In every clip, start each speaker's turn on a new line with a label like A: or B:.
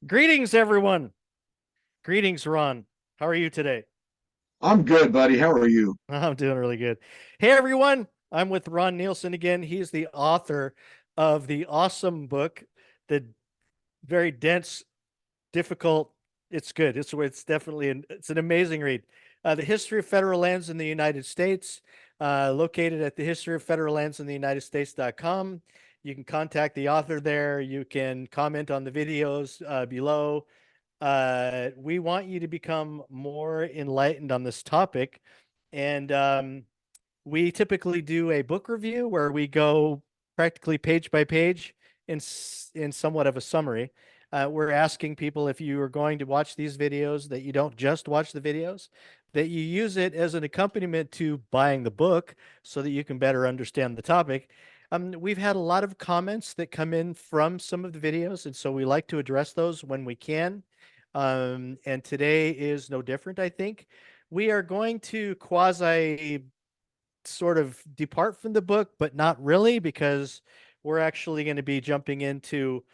A: Greetings, everyone. Greetings, Ron. How are you today?
B: I'm good, buddy. How are you?
A: I'm doing really good. Hey, everyone. I'm with Ron Nielsen again. He's the author of the awesome book, the very dense, difficult. It's good. It's definitely it's an amazing read. The History of Federal Lands in the United States, located at the History of Federal Lands in the United States.com. You can contact the author there. You can comment on the videos below. We want you to become more enlightened on this topic. And we typically do a book review where we go practically page by page in somewhat of a summary. We're asking people if you are going to watch these videos that you don't just watch the videos, that you use it as an accompaniment to buying the book so that you can better understand the topic. We've had a lot of comments that come in from some of the videos, and so we like to address those when we can. And today is no different, I think. We are going to quasi sort of depart from the book, but not really, because we're actually going to be jumping into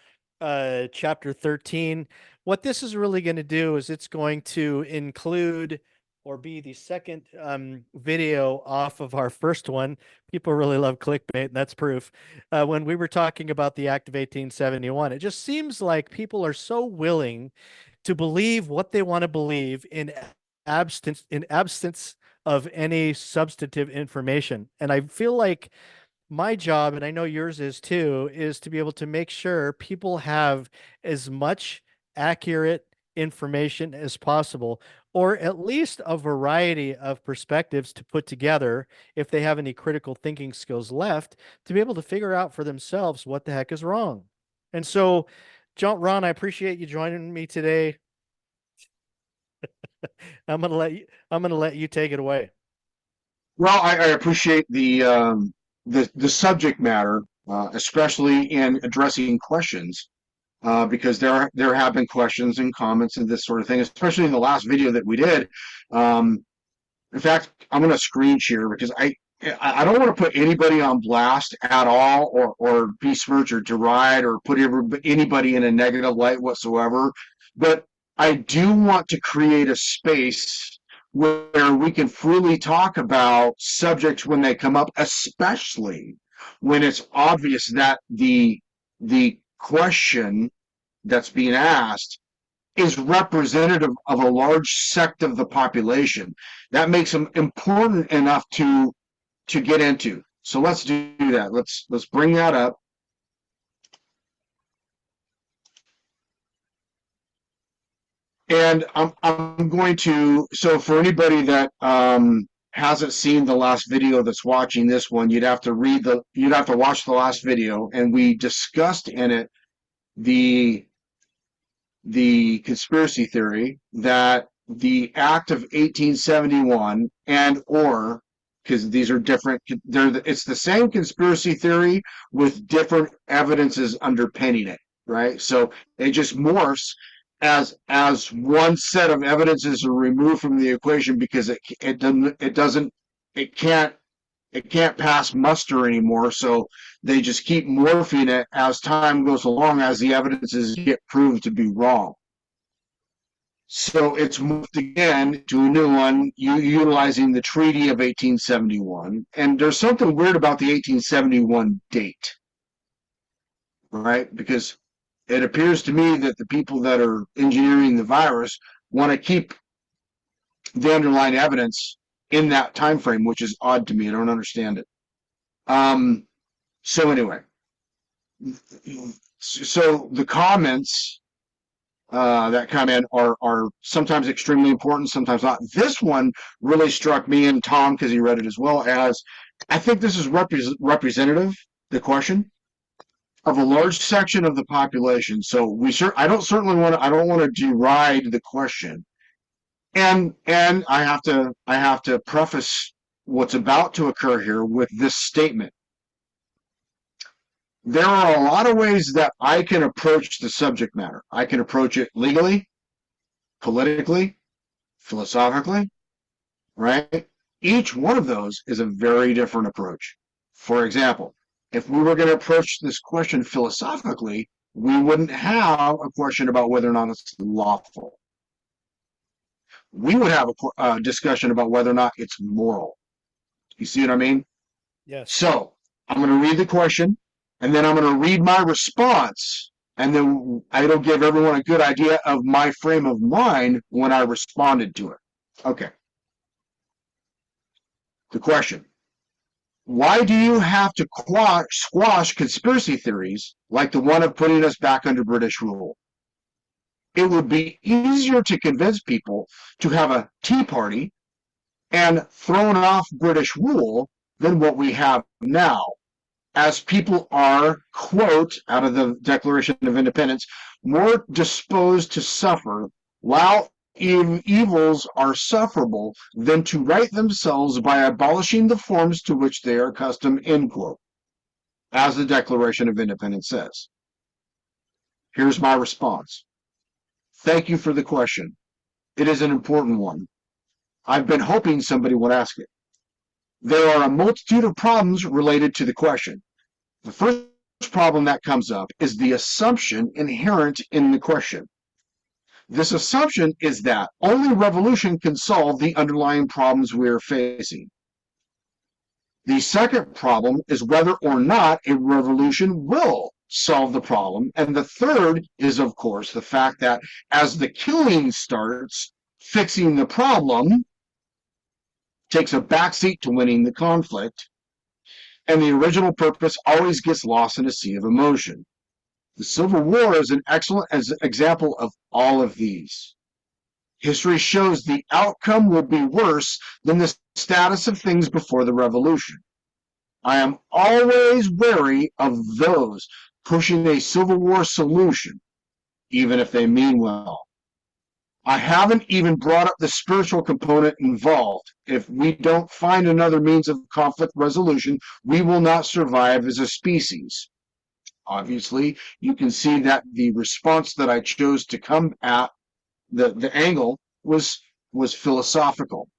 A: chapter 13. What this is really going to do is it's going to include or be the second video off of our first one. People really love clickbait, and that's proof. When we were talking about the Act of 1871, it just seems like people are so willing to believe what they want to believe in absence of any substantive information. And I feel like my job, and I know yours is too, is to be able to make sure people have as much accurate information as possible, or at least a variety of perspectives to put together if they have any critical thinking skills left to be able to figure out for themselves what the heck is wrong. And so, Ron, I appreciate you joining me today. I'm gonna let you take it away.
B: Well, I appreciate the subject matter, especially in addressing questions, because there have been questions and comments and this sort of thing, especially in the last video that we did. Um, in fact, I'm going to screen share because I don't want to put anybody on blast at all, or besmirch or deride or put anybody in a negative light whatsoever. But I do want to create a space where we can freely talk about subjects when they come up, especially when it's obvious that the question that's being asked is representative of a large sect of the population. That makes them important enough to get into. So let's do that. Let's bring that up. And I'm going to, so for anybody that hasn't seen the last video that's watching this one, you'd have to watch the last video, and we discussed in it the the conspiracy theory that the Act of 1871 and or because these are different, it's the same conspiracy theory with different evidences underpinning it, right? So it just morphs as one set of evidences are removed from the equation because it can't it can't pass muster anymore. So they just keep morphing it as time goes along, as the evidences get proved to be wrong. So it's moved again to a new one, utilizing the Treaty of 1871. And there's something weird about the 1871 date, right? Because it appears to me that the people that are engineering the virus want to keep the underlying evidence in that time frame, which is odd to me. I don't understand it. Um, so anyway, so the comments that come in are sometimes extremely important, sometimes not. This one really struck me and Tom because he read it as well as I think this is representative. The question of a large section of the population. So I don't want to deride the question, and I have to preface what's about to occur here with this statement. There are a lot of ways that I can approach the subject matter. I can approach it legally, politically, philosophically, right? Each one of those is a very different approach. For example, if we were going to approach this question philosophically, we wouldn't have a question about whether or not it's lawful. We would have a discussion about whether or not it's moral. You see what I mean?
A: Yes.
B: So I'm going to read the question, and then I'm going to read my response, and then it'll give everyone a good idea of my frame of mind when I responded to it. Okay. The question: why do you have to squash conspiracy theories like the one of putting us back under British rule? It would be easier to convince people to have a tea party and thrown off British rule than what we have now, as people are, quote, out of the Declaration of Independence, more disposed to suffer, while evils are sufferable, than to right themselves by abolishing the forms to which they are accustomed, end quote, as the Declaration of Independence says. Here's my response. Thank you for the question. It is an important one. I've been hoping somebody would ask it. There are a multitude of problems related to the question. The first problem that comes up is the assumption inherent in the question. This assumption is that only revolution can solve the underlying problems we are facing. The second problem is whether or not a revolution will solve the problem. And the third is, of course, the fact that as the killing starts, fixing the problem takes a backseat to winning the conflict, and the original purpose always gets lost in a sea of emotion. The Civil War is an excellent example of all of these. History shows the outcome will be worse than the status of things before the revolution. I am always wary of those pushing a Civil War solution, even if they mean well. I haven't even brought up the spiritual component involved. If we don't find another means of conflict resolution, we will not survive as a species. Obviously, you can see that the response that I chose to come at the angle was philosophical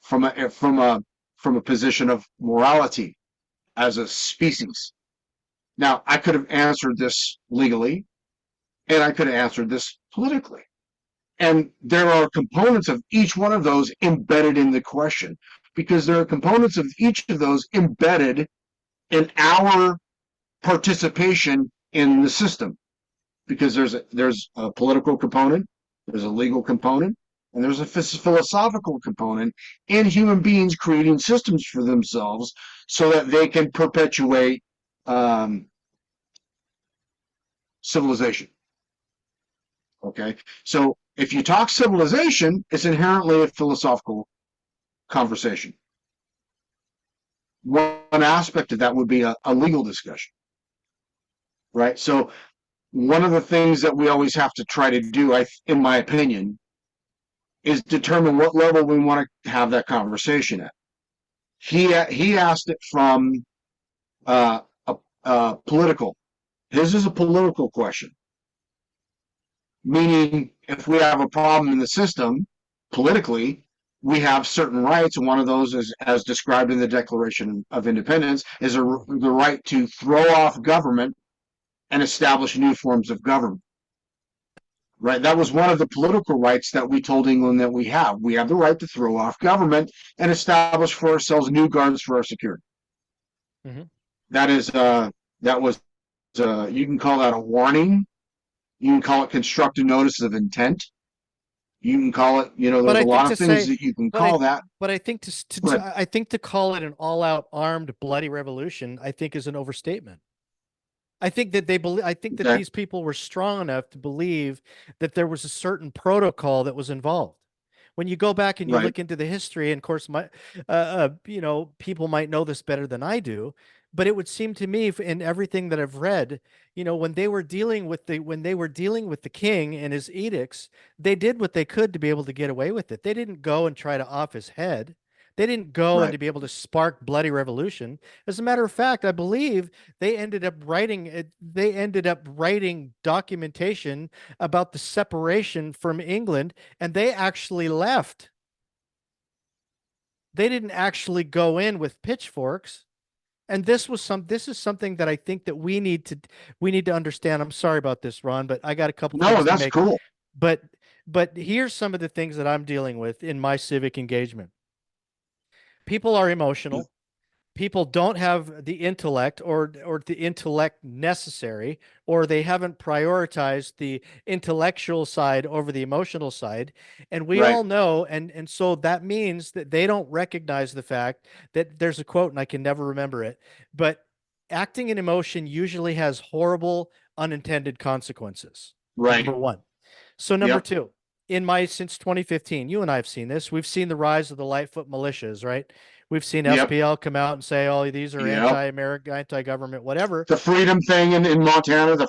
B: from a position of morality as a species. Now, I could have answered this legally, and I could have answered this politically. And there are components of each one of those embedded in the question, because there are components of each of those embedded in our participation in the system. Because there's a political component, there's a legal component, and there's a philosophical component in human beings creating systems for themselves so that they can perpetuate civilization. Okay, so if you talk civilization, it's inherently a philosophical conversation. One aspect of that would be a legal discussion, right? So one of the things that we always have to try to do, in my opinion, is determine what level we want to have that conversation at. He asked it from political. His is a political question, meaning if we have a problem in the system politically, we have certain rights, and one of those is, as described in the Declaration of Independence, is the right to throw off government and establish new forms of government. Right, that was one of the political rights that we told England that we have. We have the right to throw off government and establish for ourselves new guards for our security.
A: Mm-hmm.
B: That is, that was, you can call that a warning. You can call it constructive notice of intent. You can call it, there's a lot of things that you can call that.
A: But I think I think to call it an all-out armed bloody revolution, I think is an overstatement. I think that these people were strong enough to believe that there was a certain protocol that was involved. When you go back and you look into the history, and of course, people might know this better than I do, but it would seem to me in everything that I've read, when they were dealing with the king and his edicts, they did what they could to be able to get away with it. They didn't go and try to off his head. They didn't go and to be able to spark bloody revolution. As a matter of fact, I believe they ended up writing documentation about the separation from England, and they actually left. They didn't actually go in with pitchforks. And this is something that I think that we need to understand. I'm sorry about this, Ron, but I got a couple
B: No,
A: things to
B: that's
A: make.
B: cool.
A: But here's some of the things that I'm dealing with in my civic engagement. People are emotional. People don't have the intellect or the intellect necessary, or they haven't prioritized the intellectual side over the emotional side. And we
B: Right,
A: all know, and so that means that they don't recognize the fact that there's a quote, and I can never remember it, but acting in emotion usually has horrible unintended consequences. Number
B: right.
A: one. So number
B: Yep,
A: two, in my since 2015, you and I have seen this. We've seen the rise of the Lightfoot militias, right? We've seen
B: yep,
A: SPL come out and say, "Oh, these are
B: yep.
A: anti-American, anti-government, whatever."
B: The freedom thing in Montana, the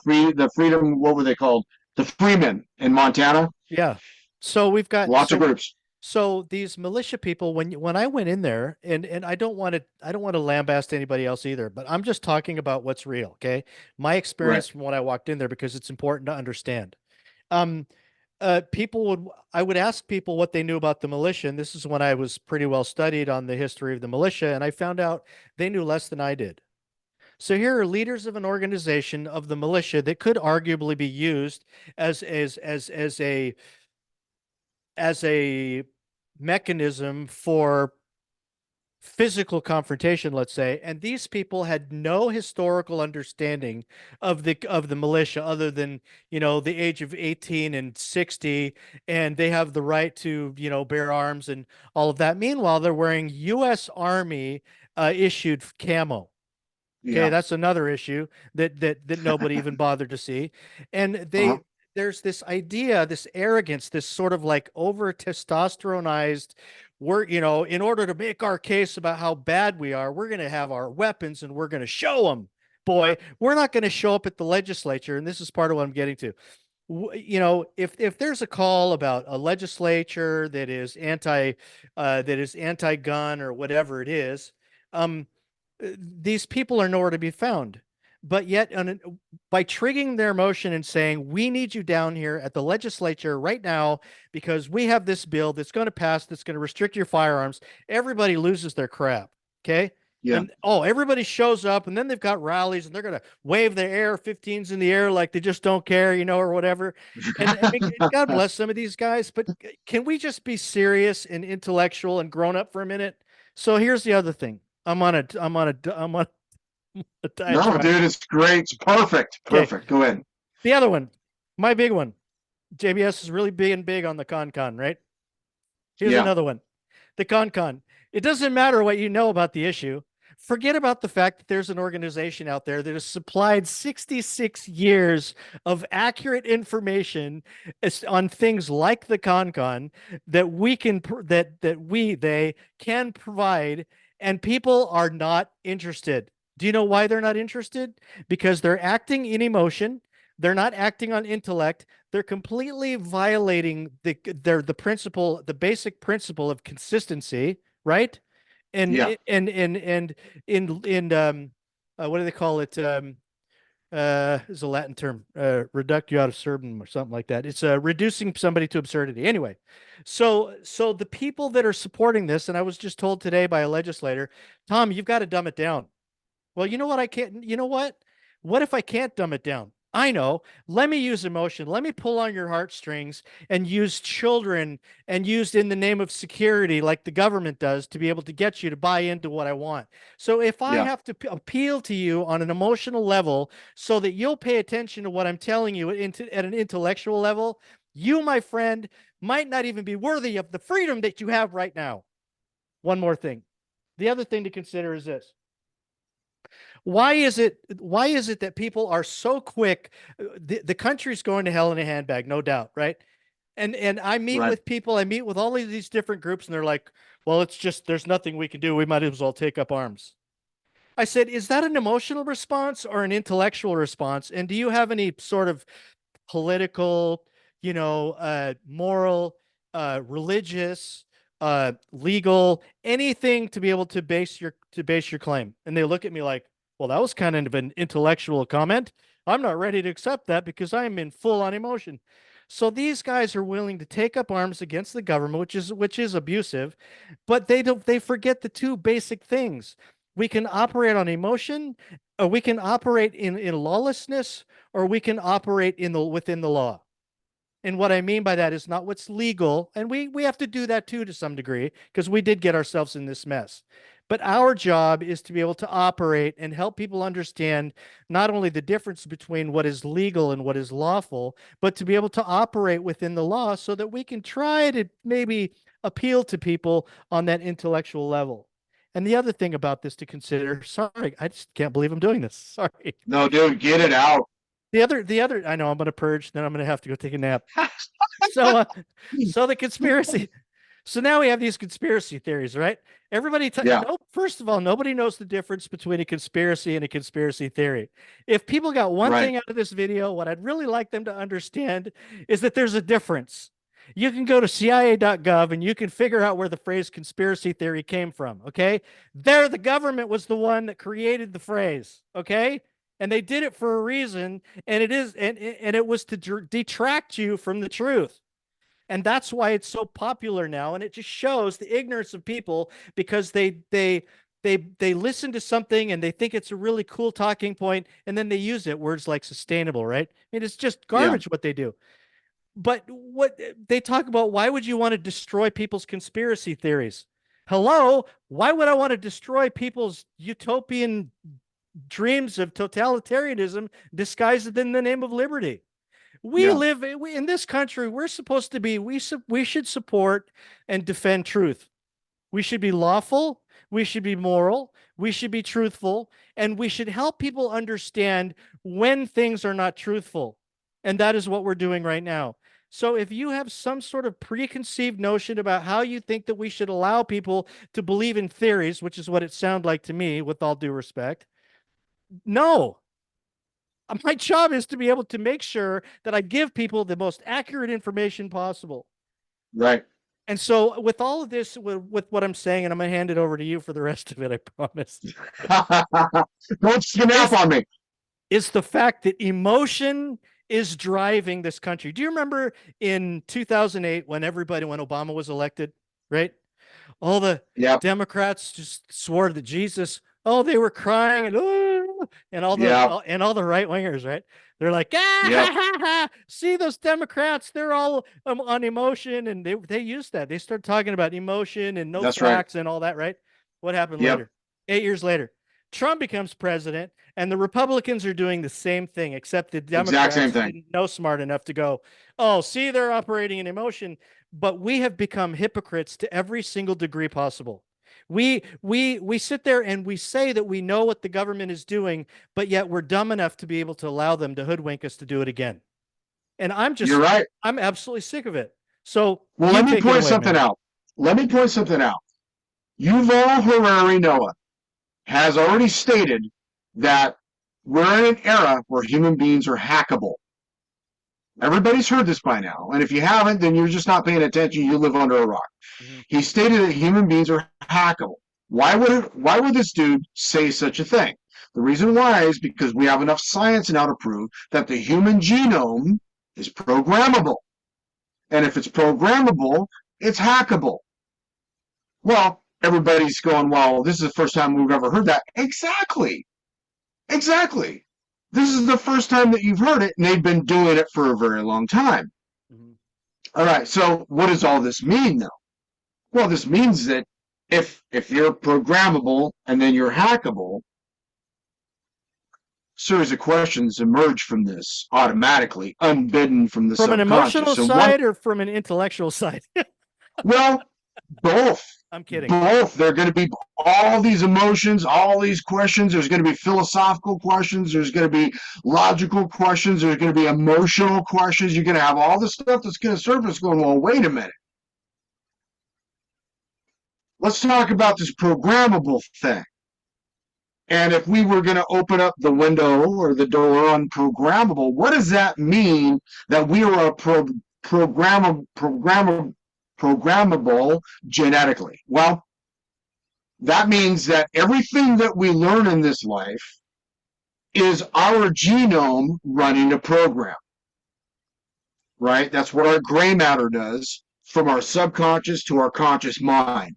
B: freedom, what were they called? The Freemen in Montana.
A: Yeah. So we've got
B: Lots of groups.
A: so these militia people. When I went in there, and I don't want to lambast anybody else either, but I'm just talking about what's real. Okay, my
B: Right,
A: experience from when I walked in there because it's important to understand. Um, people would I would ask people what they knew about the militia, and this is when I was pretty well studied on the history of the militia, and I found out they knew less than I did. So here are leaders of an organization of the militia that could arguably be used as as a mechanism for physical confrontation, let's say, and these people had no historical understanding of the militia other than, the age of 18 and 60, and they have the right to, bear arms and all of that. Meanwhile, they're wearing US Army issued camo. Okay,
B: yeah.
A: that's another issue that nobody even bothered to see. And
B: Uh-huh.
A: there's this idea, this arrogance, this sort of like over testosteronized, in order to make our case about how bad we are, we're going to have our weapons and we're going to show them. Boy, we're not going to show up at the legislature, and this is part of what I'm getting to. If there's a call about a legislature that is anti-gun or whatever it is, um, these people are nowhere to be found. But yet, by triggering their motion and saying, "We need you down here at the legislature right now because we have this bill that's going to pass that's going to restrict your firearms," everybody loses their crap. Okay.
B: Yeah.
A: And everybody shows up, and then they've got rallies, and they're going to wave their AR-15s in the air like they just don't care, or whatever. And I mean, God bless some of these guys, but can we just be serious and intellectual and grown up for a minute? So here's the other thing. I'm on a
B: No,
A: diatribe.
B: dude, it's great. It's perfect.
A: Okay.
B: Perfect. Go ahead.
A: The other one, my big one. JBS is really big on the con, right? Here's
B: Yeah.
A: another one. The con. It doesn't matter what you know about the issue. Forget about the fact that there's an organization out there that has supplied 66 years of accurate information on things like the con that we can they can provide, and people are not interested. Do you know why they're not interested? Because they're acting in emotion. They're not acting on intellect. They're completely violating the principle, the basic principle of consistency, right?
B: Yeah.
A: And in what do they call it? Is a Latin term, reductio ad absurdum or something like that. It's reducing somebody to absurdity. Anyway, so the people that are supporting this, and I was just told today by a legislator, Tom, you've got to dumb it down. Well, you know what? I can't. You know what? What if I can't dumb it down? I know. Let me use emotion. Let me pull on your heartstrings and use children and used in the name of security, like the government does, to be able to get you to buy into what I want. So if I
B: Yeah.
A: have to appeal to you on an emotional level so that you'll pay attention to what I'm telling you at an intellectual level, you, my friend, might not even be worthy of the freedom that you have right now. One more thing. The other thing to consider is this. Why is it that people are so quick? The country's going to hell in a handbag, no doubt, right? And I meet
B: Right.
A: with people, I meet with all of these different groups, and they're like, well, it's just there's nothing we can do. We might as well take up arms. I said, is that an emotional response or an intellectual response? And do you have any sort of political, moral, religious, legal, anything to be able to base your claim? And they look at me like, well, that was kind of an intellectual comment. I'm not ready to accept that because I'm in full on emotion. So these guys are willing to take up arms against the government, which is abusive, but they forget the two basic things. We can operate on emotion, or we can operate in lawlessness, or we can operate within the law. And what I mean by that is not what's legal, and we have to do that too to some degree because we did get ourselves in this mess. But our job is to be able to operate and help people understand not only the difference between what is legal and what is lawful, but to be able to operate within the law so that we can try to maybe appeal to people on that intellectual level. And the other thing about this to consider, sorry, I just can't believe I'm doing this. Sorry.
B: No, dude, get it out.
A: The other, I know I'm going to purge, then I'm going to have to go take a nap. So, so the conspiracy. So now we have these conspiracy theories, right? Everybody,
B: Yeah,
A: no, first of all, nobody knows the difference between a conspiracy and a conspiracy theory. If people got one
B: right.
A: thing out of this video, what I'd really like them to understand is that there's a difference. You can go to CIA.gov and you can figure out where the phrase conspiracy theory came from. Okay. There, the government was the one that created the phrase. Okay. And they did it for a reason. And it was to detract you from the truth. And that's why it's so popular now. And it just shows the ignorance of people because they listen to something and they think it's a really cool talking point, and then they use it, words like sustainable, right? I mean, it's just
B: Yeah,
A: garbage what they do. But what they talk about, why would you want to destroy people's conspiracy theories? Hello, why would I want to destroy people's utopian dreams of totalitarianism disguised in the name of liberty? We
B: yeah,
A: live in this country. We're supposed to be, we should support and defend truth. We should be lawful. We should be moral. We should be truthful. And we should help people understand when things are not truthful. And that is what we're doing right now. So if you have some sort of preconceived notion about how you think that we should allow people to believe in theories, which is what it sounded like to me, with all due respect, no. My job is to be able to make sure that I give people the most accurate information possible.
B: right.
A: And so, with all of this, with what I'm saying, and I'm going to hand it over to you for the rest of it, I promise,
B: Don't snap
A: is,
B: on me.
A: is the fact that emotion is driving this country. Do you remember in 2008 when Obama was elected, right? All the
B: Yep,
A: Democrats just swore that Jesus, oh, they were crying and oh,
B: yep,
A: and all the right wingers, right? They're like, ah,
B: yep.
A: ha, ha, ha. See those Democrats? They're all on emotion, and they used that. They started talking about emotion and no
B: That's right.
A: facts and all that, right? What happened
B: Yep,
A: later? 8 years later, Trump becomes president, and the Republicans are doing the same thing, except the
B: exact same
A: Democrats
B: thing.
A: didn't know smart enough to go, oh, see, they're operating in emotion. But we have become hypocrites to every single degree possible. We sit there and we say that we know what the government is doing, but yet we're dumb enough to be able to allow them to hoodwink us to do it again. And
B: You're right.
A: I'm absolutely sick of it. So
B: Well,
A: you
B: let me
A: take it
B: point
A: away,
B: something
A: man.
B: out. Let me point something out. Yuval Harari Noah has already stated that we're in an era where human beings are hackable. Everybody's heard this by now. And if you haven't, then you're just not paying attention. You live under a rock.
A: Mhm.
B: He stated that human beings are hackable. Why would this dude say such a thing? The reason why is because we have enough science now to prove that the human genome is programmable. And if it's programmable, it's hackable. Well, everybody's going, well, this is the first time we've ever heard that. Exactly. Exactly. This is the first time that you've heard it, and they've been doing it for a very long time.
A: Mhm.
B: All right, so what does all this mean, though? Well, this means that if you're programmable and then you're hackable, series of questions emerge from this automatically, unbidden from the
A: From an emotional
B: subconscious. And one,
A: side or from an intellectual side?
B: well, both.
A: I'm kidding.
B: Both. There are going to be all these emotions, all these questions. There's going to be philosophical questions. There's going to be logical questions. There's going to be emotional questions. You're going to have all the stuff that's going to surface going, well, wait a minute. Let's talk about this programmable thing. And if we were going to open up the window or the door on programmable, what does that mean that we are a programmable genetically? Well, that means that everything that we learn in this life is our genome running a program, right? That's what our gray matter does from our subconscious to our conscious mind.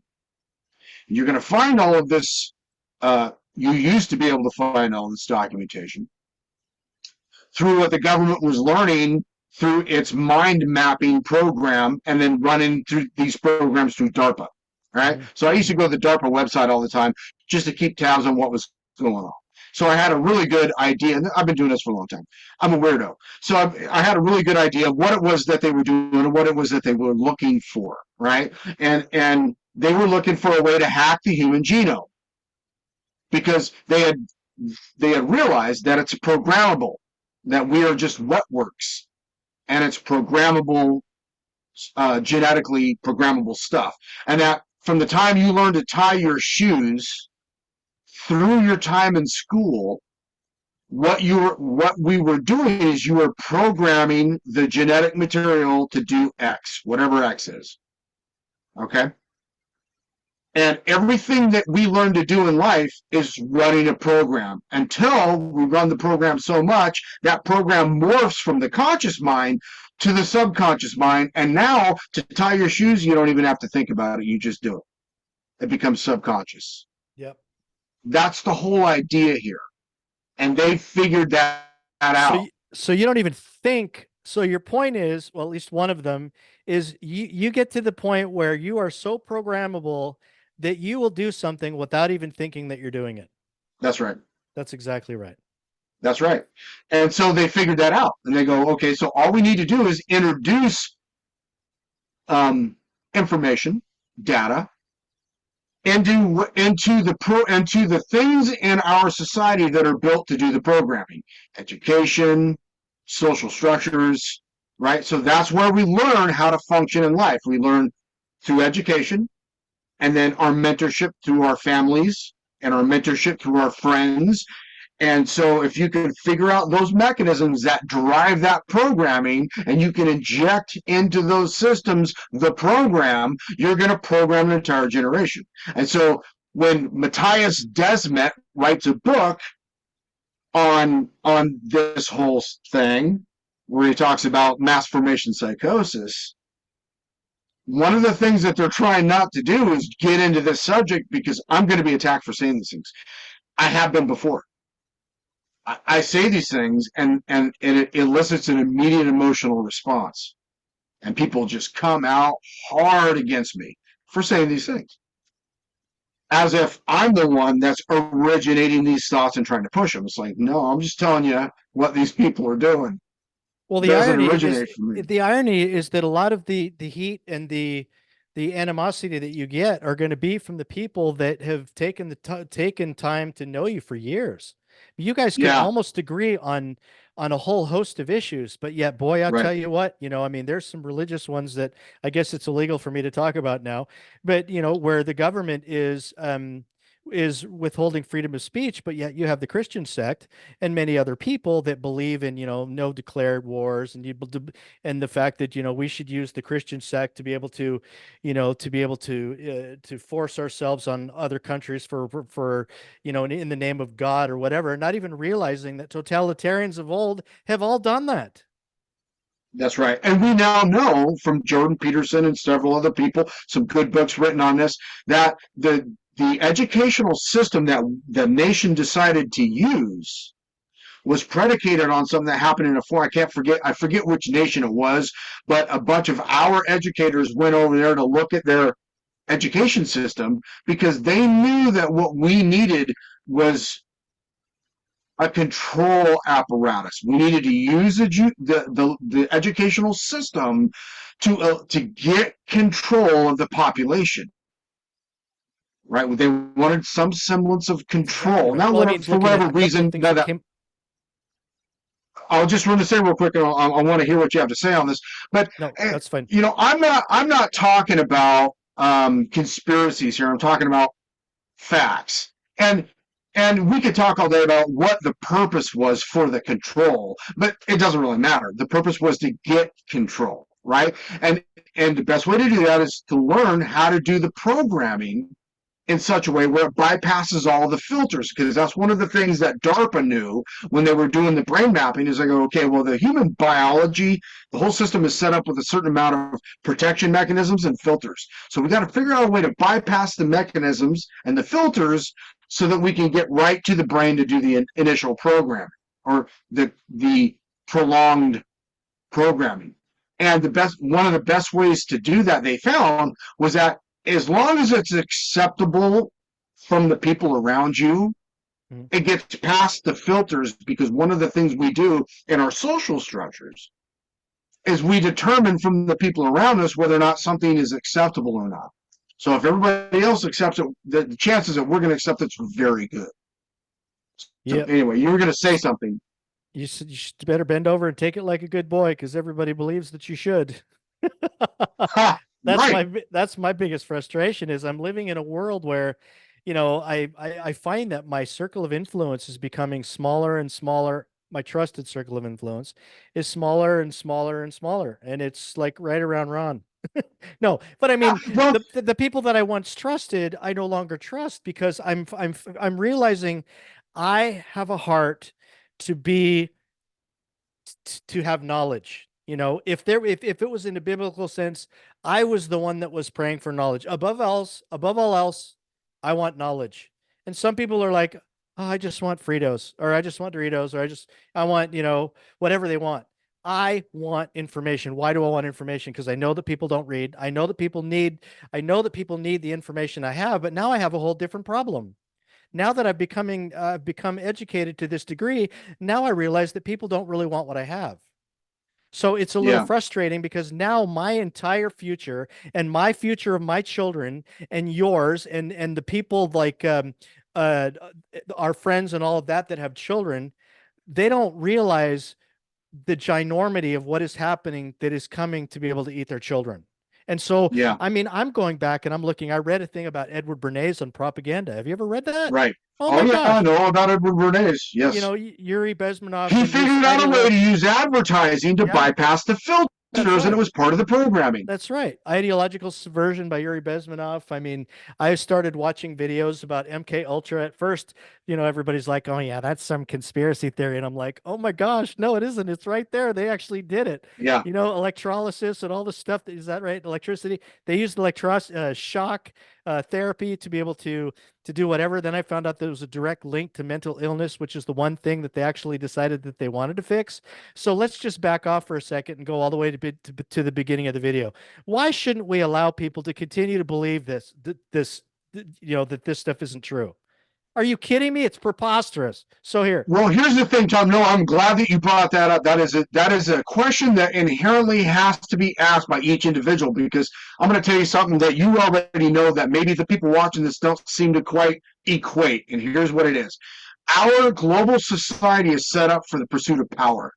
B: You're going to find all of this you used to be able to find all this documentation through what the government was learning through its mind mapping program and then running through these programs through DARPA. Right.
A: Mm-hmm.
B: So I used to
A: Mm-hmm.
B: go to the DARPA website all the time just to keep tabs on what was going on. So I had a really good idea, and I've been doing this for a long time. I'm a weirdo. So I had a really good idea of what it was that they were doing and what it was that they were looking for, right? And they were looking for a way to hack the human genome because they had realized that it's programmable, that we are just what works, and it's programmable, genetically programmable stuff, and that from the time you learn to tie your shoes through your time in school, what we were doing is you were programming the genetic material to do X, whatever X is. Okay? And everything that we learn to do in life is running a program until we run the program so much that program morphs from the conscious mind to the subconscious mind. And now to tie your shoes, you don't even have to think about it. You just do it. It becomes subconscious.
A: Yep.
B: That's the whole idea here. And they figured that out.
A: So you don't even think. So your point is, well, at least one of them is you get to the point where you are so programmable that you will do something without even thinking that you're doing it.
B: That's right.
A: That's exactly right.
B: That's right. And so they figured that out. And they go, okay, so all we need to do is introduce information, data, into the things in our society that are built to do the programming, education, social structures, right? So that's where we learn how to function in life. We learn through education, and then our mentorship through our families, and our mentorship through our friends. And so if you can figure out those mechanisms that drive that programming and you can inject into those systems the program, you're going to program an entire generation. And so when Matthias Desmet writes a book on this whole thing, where he talks about mass formation psychosis, one of the things that they're trying not to do is get into this subject, because I'm going to be attacked for saying these things. I have been before. I say these things, and it elicits an immediate emotional response. And people just come out hard against me for saying these things, as if I'm the one that's originating these thoughts and trying to push them. It's like, no, I'm just telling you what these people are doing.
A: Well,
B: It doesn't originate from me.
A: the irony is that a lot of the heat and the animosity that you get are going to be from the people that have taken taken time to know you for years. You guys can
B: Yeah,
A: almost agree on a whole host of issues, but yet, boy, I'll
B: right.
A: tell you what, I mean, there's some religious ones that I guess it's illegal for me to talk about now, but where the government is withholding freedom of speech, but yet you have the Christian sect and many other people that believe in, no declared wars, and the fact that, we should use the Christian sect to be able to, to force ourselves on other countries for in the name of God or whatever, not even realizing that totalitarians of old have all done that.
B: That's right. And we now know from Jordan Peterson and several other people, some good books written on this, that the educational system that the nation decided to use was predicated on something that happened in I forget which nation it was, but a bunch of our educators went over there to look at their education system because they knew that what we needed was a control apparatus. We needed to use the educational system to get control of the population. Right? They wanted some semblance of
A: That's exactly
B: control.
A: right.
B: Now,
A: Well, I mean,
B: for
A: looking at
B: whatever
A: a couple of
B: reason,
A: things that came.
B: I'll just want to say real quick, and I want to hear what you have to say on this. But
A: No, that's fine.
B: I'm not talking about conspiracies here. I'm talking about facts. And we could talk all day about what the purpose was for the control, but it doesn't really matter. The purpose was to get control, right? And the best way to do that is to learn how to do the programming in such a way where it bypasses all the filters, because that's one of the things that DARPA knew when they were doing the brain mapping. Is they go, okay, well, the human biology, the whole system is set up with a certain amount of protection mechanisms and filters. So we got to figure out a way to bypass the mechanisms and the filters so that we can get right to the brain to do the initial programming or the prolonged programming. And one of the best ways to do that they found was that as long as it's acceptable from the people around you,
A: Mhm.
B: it gets past the filters, because one of the things we do in our social structures is we determine from the people around us whether or not something is acceptable or not. So if everybody else accepts it, the chances that we're going to accept it's very good. So
A: Yep.
B: anyway, you were going to say something.
A: You should better bend over and take it like a good boy because everybody believes that you should.
B: Ha, right.
A: That's my biggest frustration is I'm living in a world where, I find that my circle of influence is becoming smaller and smaller. My trusted circle of influence is smaller and smaller and smaller, and it's like right around Ron. No, but I
B: Yeah,
A: mean
B: well,
A: the people that I once trusted, I no longer trust because I'm realizing I have a heart to be to have knowledge. If it was in a biblical sense, I was the one that was praying for knowledge. Above all else, I want knowledge. And some people are like, oh, I just want Fritos, or I just want Doritos, or I want, whatever they want. I want information. Why do I want information? Because I know that people don't read. I know that people need the information I have, but now I have a whole different problem. Now that become educated to this degree, now I realize that people don't really want what I have. So it's a little
B: yeah,
A: frustrating because now my entire future and my future of my children and yours and the people like uh, our friends and all of that have children, they don't realize the ginormity of what is happening that is coming to be able to eat their children. And so,
B: yeah,
A: I mean, I'm going back and I'm looking. I read a thing about Edward Bernays on propaganda. Have you ever read that?
B: right.
A: Oh
B: Oh
A: my
B: yeah, I
A: gosh.
B: know all about Edward Bernays. Yes,
A: Yuri Bezmenov
B: he
A: and his
B: figured out a way to
A: ideology.
B: use advertising to
A: Yeah,
B: bypass the
A: that's
B: filters, and it
A: right.
B: was part of the programming.
A: That's right. Ideological Subversion by Yuri Bezmenov. I mean, I started watching videos about MK Ultra at first. Everybody's like, "Oh yeah, that's some conspiracy theory," and I'm like, "Oh my gosh, no, it isn't. It's right there. They actually did it."
B: Yeah,
A: Electrolysis and all the stuff. Is that right? Electricity. They used shock therapy to be able to do whatever. Then I found out there was a direct link to mental illness, which is the one thing that they actually decided that they wanted to fix. So let's just back off for a second and go all the way to the beginning of the video. Why shouldn't we allow people to continue to believe that this stuff isn't true? Are you kidding me? It's preposterous. So here,
B: well, here's the thing, Tom. No, I'm glad that you brought that up. That is a question that inherently has to be asked by each individual, because I'm going to tell you something that you already know that maybe the people watching this don't seem to quite equate. And here's what it is: our global society is set up for the pursuit of power.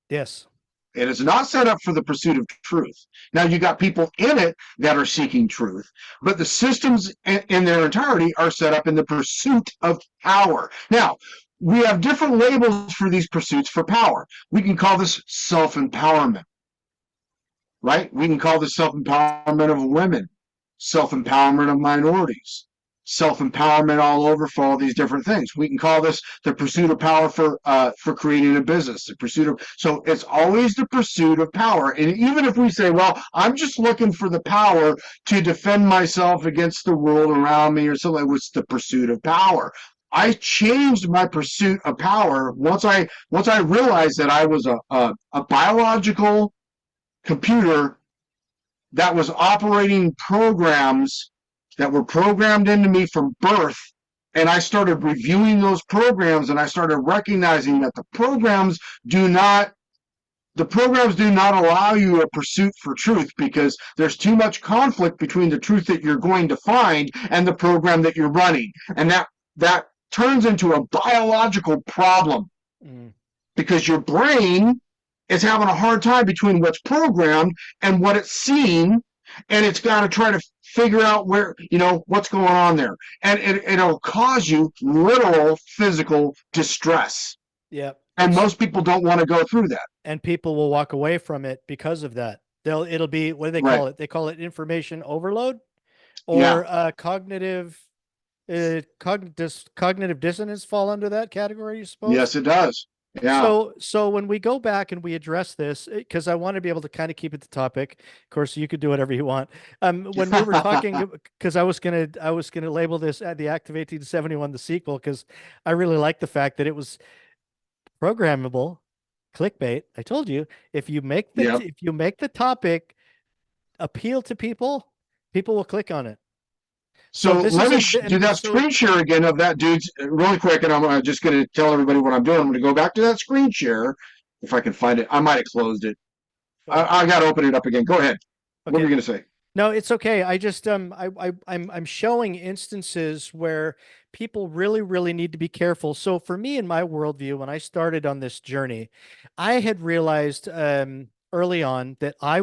A: yes,
B: It is not set up for the pursuit of truth. Now, you got people in it that are seeking truth, but the systems in their entirety are set up in the pursuit of power. Now, we have different labels for these pursuits for power. We can call this self empowerment, right? We can call this self empowerment of women, self empowerment of minorities, self empowerment all over for all these different things. We can call this the pursuit of power for creating a business, the pursuit of. So it's always the pursuit of power. And even if we say, well, I'm just looking for the power to defend myself against the world around me or something, it's the pursuit of power. I changed my pursuit of power once I realized that I was a biological computer that was operating programs that were programmed into me from birth. And I started reviewing those programs, and I started recognizing that the programs do not allow you a pursuit for truth, because there's too much conflict between the truth that you're going to find and the program that you're running. And that turns into a biological problem,
A: mm,
B: because your brain is having a hard time between what's programmed and what it's seen, and it's got to try to figure out what's going on there, and it'll cause you literal physical distress,
A: yeah.
B: and
A: It's
B: most people don't want to go through that.
A: and people will walk away from it because of that. It'll be, what do they
B: Right.
A: call it? They call it information overload
B: Yeah.
A: or cognitive dissonance fall under that category, you suppose?
B: Yes, it does. Yeah.
A: So when we go back and we address this, because I want to be able to kind of keep it the topic. Of course, you could do whatever you want. When we were talking, because I was gonna label this at the Active 1871 the sequel, because I really like the fact that it was programmable, clickbait. I told you,
B: Yep.
A: if you make the topic appeal to people, people will click on it. So
B: So
A: this
B: let
A: is
B: me
A: a
B: do
A: and
B: that
A: so
B: screen share again of that dude's really quick, and I'm just going to tell everybody what I'm doing. I'm going to go back to that screen share if I can find it. I might have closed it.
A: go ahead.
B: I got to open it up again. Go ahead. What were
A: Okay.
B: you going to say?
A: No, it's okay. I just I'm showing instances where people really, really need to be careful. So for me in my worldview, when I started on this journey, I had realized early on that I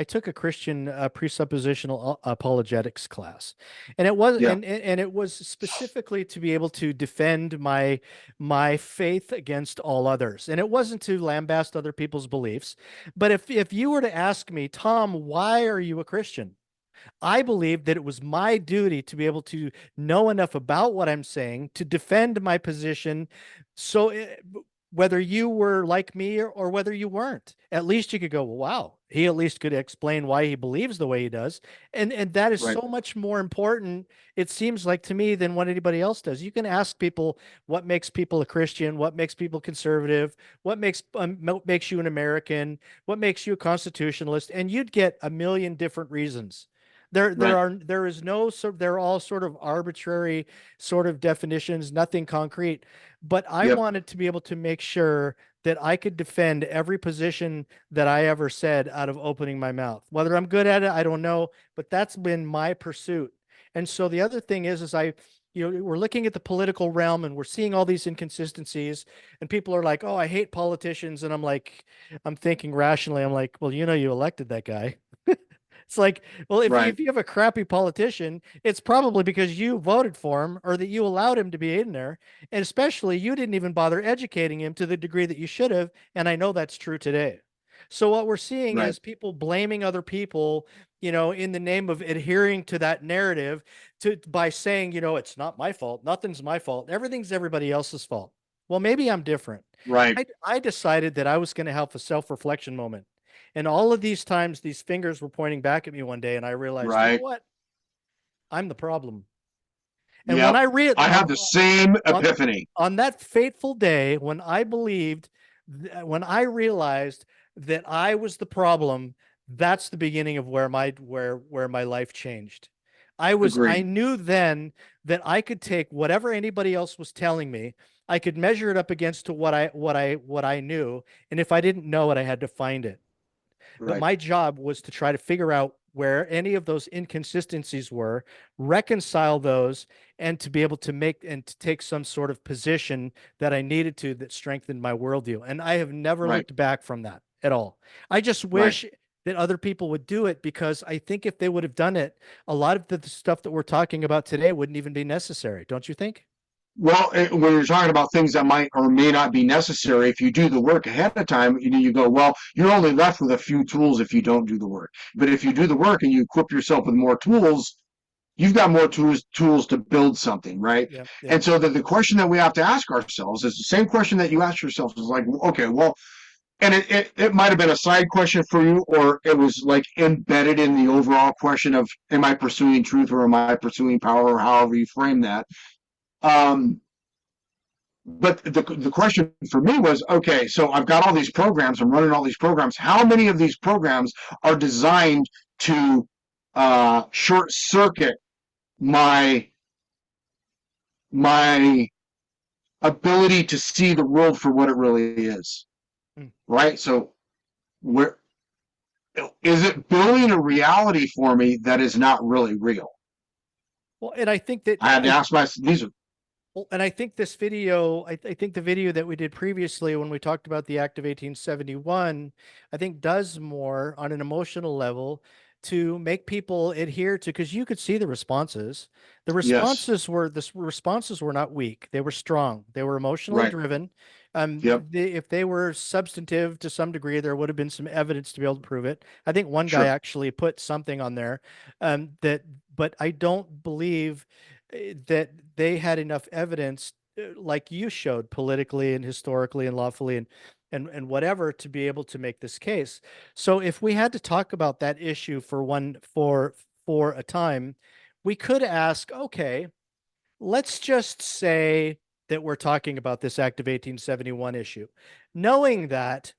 A: took a Christian presuppositional apologetics class. And
B: Yeah.
A: and it was specifically to be able to defend my faith against all others. And it wasn't to lambast other people's beliefs. But if you were to ask me, Tom, why are you a Christian? I believed that it was my duty to be able to know enough about what I'm saying to defend my position. So whether you were like me or whether you weren't, at least you could go, well, wow, he at least could explain why he believes the way he does. And that is
B: Right.
A: so much more important, it seems like to me, than what anybody else does. You can ask people what makes people a Christian, what makes people conservative, what makes you an American, what makes you a constitutionalist, and you'd get a million different reasons.
B: Right.
A: There is no, so they're all sort of arbitrary sort of definitions, nothing concrete. But I
B: Yep.
A: wanted to be able to make sure that I could defend every position that I ever said out of opening my mouth. Whether I'm good at it, I don't know, but that's been my pursuit. And so the other thing is we're looking at the political realm and we're seeing all these inconsistencies, and people are like, "Oh, I hate politicians," and I'm thinking rationally, I'm like, "Well, you elected that guy." It's like, well,
B: Right.
A: if you have a crappy politician, it's probably because you voted for him or that you allowed him to be in there. And especially you didn't even bother educating him to the degree that you should have. And I know that's true today. So what we're seeing
B: Right.
A: is people blaming other people, in the name of adhering to that narrative by saying, it's not my fault. Nothing's my fault. Everything's everybody else's fault. Well, maybe I'm different.
B: Right.
A: I decided that I was going to have a self-reflection moment. And all of these times, these fingers were pointing back at me one day, and I realized, you know
B: Right.
A: what? I'm the problem. And when
B: Yep.
A: I read
B: I had the same
A: on
B: epiphany.
A: that fateful day when when I realized that I was the problem, that's the beginning of where my life changed. I
B: Agreed.
A: knew then that I could take whatever anybody else was telling me, I could measure it up against to what I knew, and if I didn't know it, I had to find it. But
B: Right.
A: my job was to try to figure out where any of those inconsistencies were, reconcile those, and to be able to make and to take some sort of position that I needed to that strengthened my worldview. And I have never
B: Right.
A: looked back from that at all. I just
B: Right.
A: wish that other people would do it, because I think if they would have done it, a lot of the stuff that we're talking about today wouldn't even be necessary. Don't you think?
B: Well, when you're talking about things that might or may not be necessary, if you do the work ahead of time, you go, well, you're only left with a few tools if you don't do the work. But if you do the work and you equip yourself with more tools, you've got more tools to build something, right?
A: Yeah, yeah.
B: And so the question that we have to ask ourselves is the same question that you asked yourself is like, okay, well, and it might have been a side question for you, or it was like embedded in the overall question of, am I pursuing truth or am I pursuing power, or however you frame that. Um, but the question for me was, okay, so I've got all these programs, I'm running all these programs. How many of these programs are designed to short circuit my my ability to see the world for what it really is,
A: Mm.
B: right? So where is it building a reality for me that is not really real?
A: Well, and I think that
B: I had to ask myself these are
A: Well, and I think this video, I think the video that we did previously when we talked about the Act of 1871, I think does more on an emotional level to make people adhere to, because you could see the responses.
B: yes,
A: The responses were not weak. They were strong. They were emotionally
B: right,
A: driven.
B: yep,
A: If they were substantive to some degree, there would have been some evidence to be able to prove it. I think one guy
B: sure,
A: actually put something on there, that, but I don't believe that they had enough evidence like you showed, politically and historically and lawfully and whatever, to be able to make this case. So if we had to talk about that issue for a time, we could ask, okay, let's just say that we're talking about this Act of 1871 issue. Knowing that,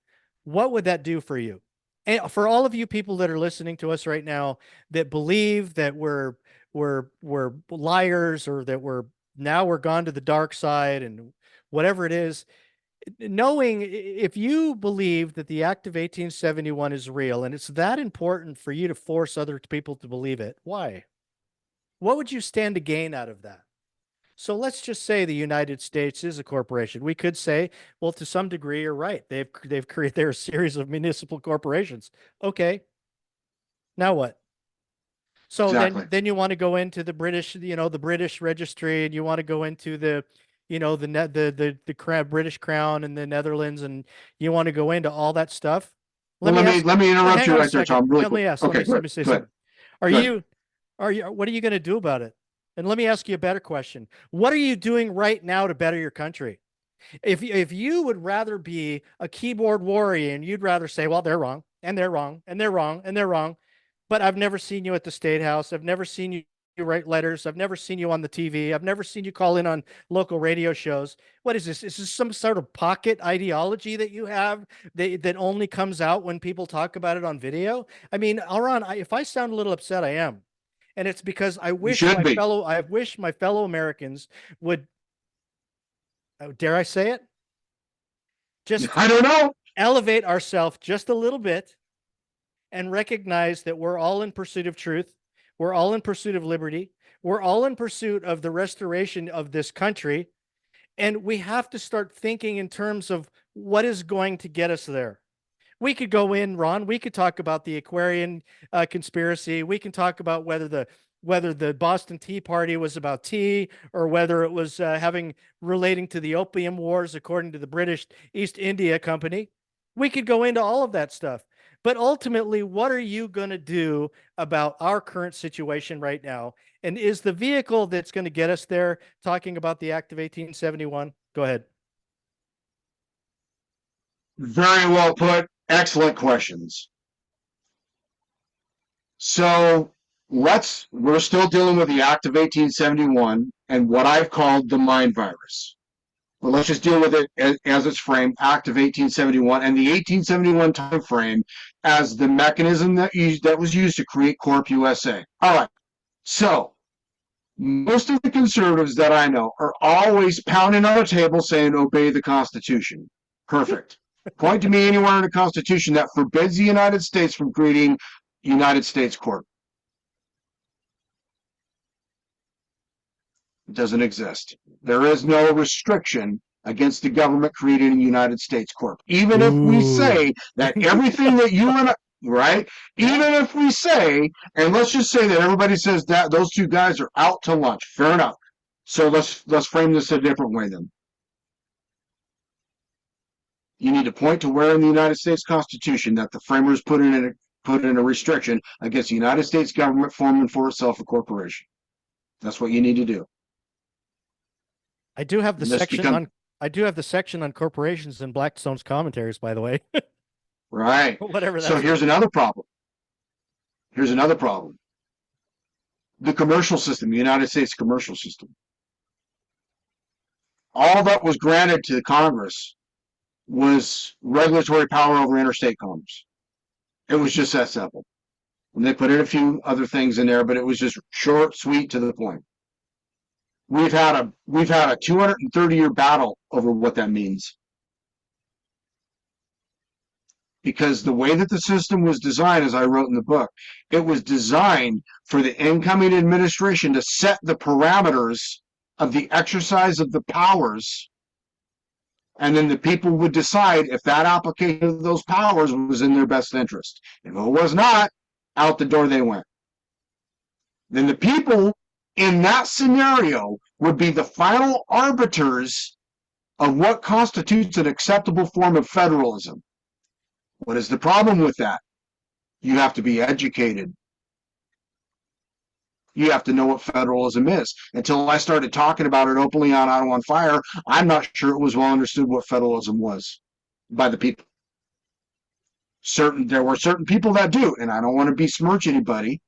A: what would that do for you? And for all of you people that are listening to us right now that believe that we're liars, or that we're gone to the dark side and whatever it is, knowing, if you believe that the Act of 1871 is real and it's that important for you to force other people to believe it, why? What would you stand to gain out of that? So let's just say the United States is a corporation. We could say, well, to some degree, you're right. They've created their series of municipal corporations. Okay, now what? So
B: Exactly.
A: then you want to go into the British, the British registry, and you want to go into the, the British Crown and the Netherlands, and you want to go into all that stuff. Let
B: Well,
A: me ask.
B: let me interrupt
A: Hang
B: you
A: on a
B: right there,
A: second.
B: Tom, really
A: Let
B: quick.
A: me ask.
B: Okay,
A: Let
B: good,
A: me say
B: good,
A: something. Are
B: good.
A: you what are you going to do about it? And let me ask you a better question. What are you doing right now to better your country? If you would rather be a keyboard warrior and you'd rather say, well, they're wrong and they're wrong and they're wrong and they're wrong, but I've never seen you at the State House. I've never seen you write letters. I've never seen you on the TV. I've never seen you call in on local radio shows. What is this? Is this some sort of pocket ideology that you have that only comes out when people talk about it on video? I mean, Aaron, if I sound a little upset, I am. And it's because
B: You should be.
A: I wish my fellow Americans would, dare I say it, just
B: I don't know.
A: elevate ourselves just a little bit and recognize that we're all in pursuit of truth. We're all in pursuit of liberty. We're all in pursuit of the restoration of this country. And we have to start thinking in terms of what is going to get us there. We could go in, Ron. We could talk about the Aquarian conspiracy. We can talk about whether the Boston Tea Party was about tea, or whether it was having relating to the Opium Wars, according to the British East India Company. We could go into all of that stuff. But ultimately, what are you going to do about our current situation right now? And is the vehicle that's going to get us there talking about the Act of 1871? Go ahead.
B: Very well put. Excellent questions. So we're still dealing with the Act of 1871 and what I've called the mind virus. But let's just deal with it as it's framed, Act of 1871, and the 1871 time frame as the mechanism that was used to create Corp USA. All right. So most of the conservatives that I know are always pounding on the table saying, obey the Constitution. Perfect. Point to me anywhere in the Constitution that forbids the United States from creating United States Corp. It doesn't exist. There is no restriction against the government creating a United States Corp. Even if we
A: Ooh.
B: say that everything that you and I, right?
A: Yeah.
B: Even if we say, and let's just say that everybody says that those two guys are out to lunch. Fair enough. So let's frame this a different way then. You need to point to where in the United States Constitution that the framers put in a restriction against the United States government forming for itself a corporation. That's what you need to do.
A: I do have the
B: And this
A: section
B: becomes
A: on I do have the section on corporations in Blackstone's commentaries, by the way.
B: right.
A: Whatever
B: So
A: that's
B: here's
A: worth.
B: another problem. Here's another problem. The commercial system, the United States commercial system. All that was granted to the Congress was regulatory power over interstate commerce. It was just that simple. And they put in a few other things in there, but it was just short, sweet, to the point. We've had a 230-year battle over what that means. Because the way that the system was designed, as I wrote in the book, it was designed for the incoming administration to set the parameters of the exercise of the powers, and then the people would decide if that application of those powers was in their best interest. If it was not, out the door they went. Then the people in that scenario would be the final arbiters of what constitutes an acceptable form of federalism. What is the problem with that? You have to be educated. you have to know what federalism is. Until I started talking about it openly on Auto on Fire, I'm not sure it was well understood what federalism was by the people. There were certain people that do, and I don't want to besmirch anybody,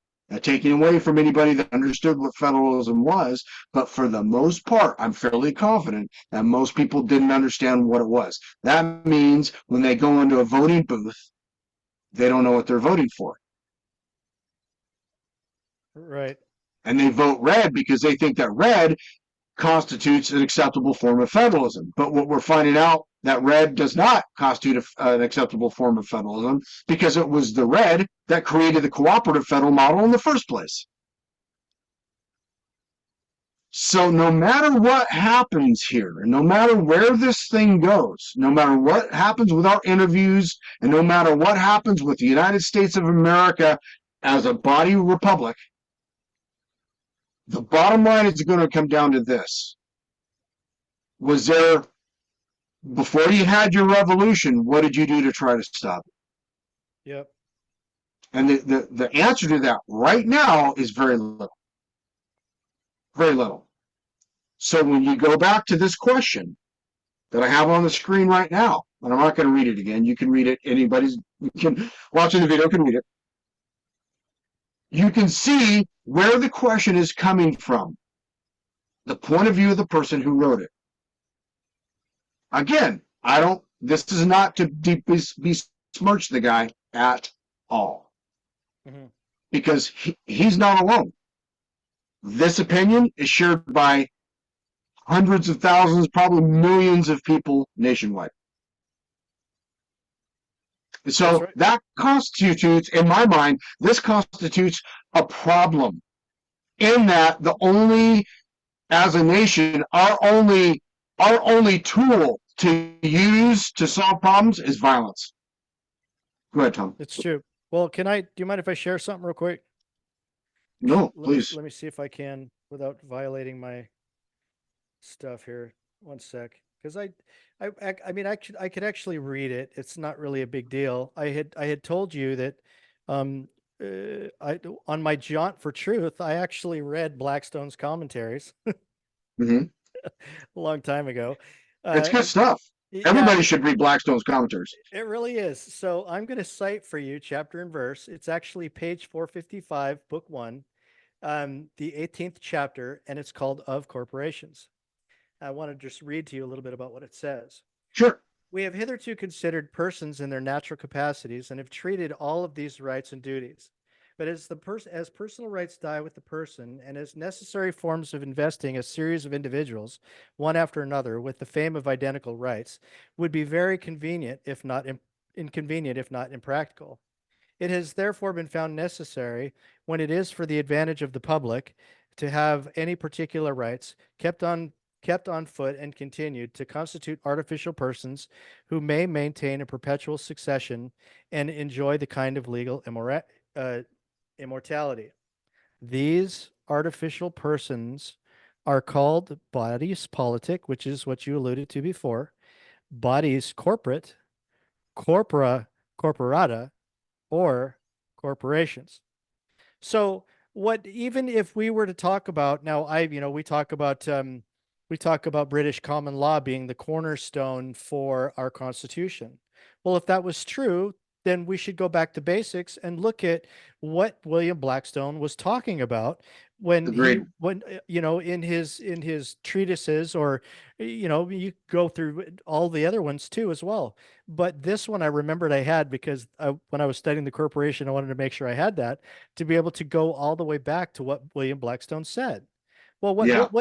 B: taking away from anybody that understood what federalism was, but for the most part, I'm fairly confident that most people didn't understand what it was. That means when they go into a voting booth, they don't know what they're voting for.
A: Right.
B: And they vote red because they think that red constitutes an acceptable form of federalism. But what we're finding out that red does not constitute an acceptable form of federalism because it was the red that created the cooperative federal model in the first place. So no matter what happens here, and no matter where this thing goes, no matter what happens with our interviews, and no matter what happens with the United States of America as a body republic, the bottom line is going to come down to this. Was there, before you had your revolution, what did you do to try to stop it?
A: Yep.
B: And the answer to that right now is very little. Very little. So when you go back to this question that I have on the screen right now, and I'm not going to read it again, you can read it, anybody's you can watching the video can read it. You can see where the question is coming from, the point of view of the person who wrote it. Again, this is not to besmirch the guy at all. Mm-hmm. Because he's not alone. This opinion is shared by hundreds of thousands, probably millions of people nationwide. So right. That constitutes, in my mind, this constitutes a problem in that as a nation, our only tool to use to solve problems is violence. Go ahead, Tom.
A: It's true. Well, do you mind if I share something real quick?
B: No, please.
A: Let me see if I can without violating my stuff here. One sec. Because I mean, I could actually read it. It's not really a big deal. I had told you that on my jaunt for truth, I actually read Blackstone's commentaries
B: mm-hmm.
A: a long time ago.
B: It's good stuff. Everybody should read Blackstone's commentaries.
A: It really is. So I'm going to cite for you chapter and verse. It's actually page 455, book 1, the 18th chapter, and it's called Of Corporations. I want to just read to you a little bit about what it says.
B: Sure.
A: We have hitherto considered persons in their natural capacities and have treated all of these rights and duties. But as personal rights die with the person, and as necessary forms of investing a series of individuals, one after another, with the fame of identical rights, would be very convenient, if not inconvenient, if not impractical. It has therefore been found necessary, when it is for the advantage of the public, to have any particular rights kept on foot and continued, to constitute artificial persons who may maintain a perpetual succession and enjoy the kind of legal immortality. These artificial persons are called bodies politic, which is what you alluded to before, bodies corporate, corpora corporata, or corporations. So even if we were to talk about now, we talk about British common law being the cornerstone for our Constitution. Well, if that was true, then we should go back to basics and look at what William Blackstone was talking about when in his treatises, or you go through all the other ones too as well. But this one I remembered I had because when I was studying the corporation, I wanted to make sure I had that to be able to go all the way back to what William Blackstone said. Well, what if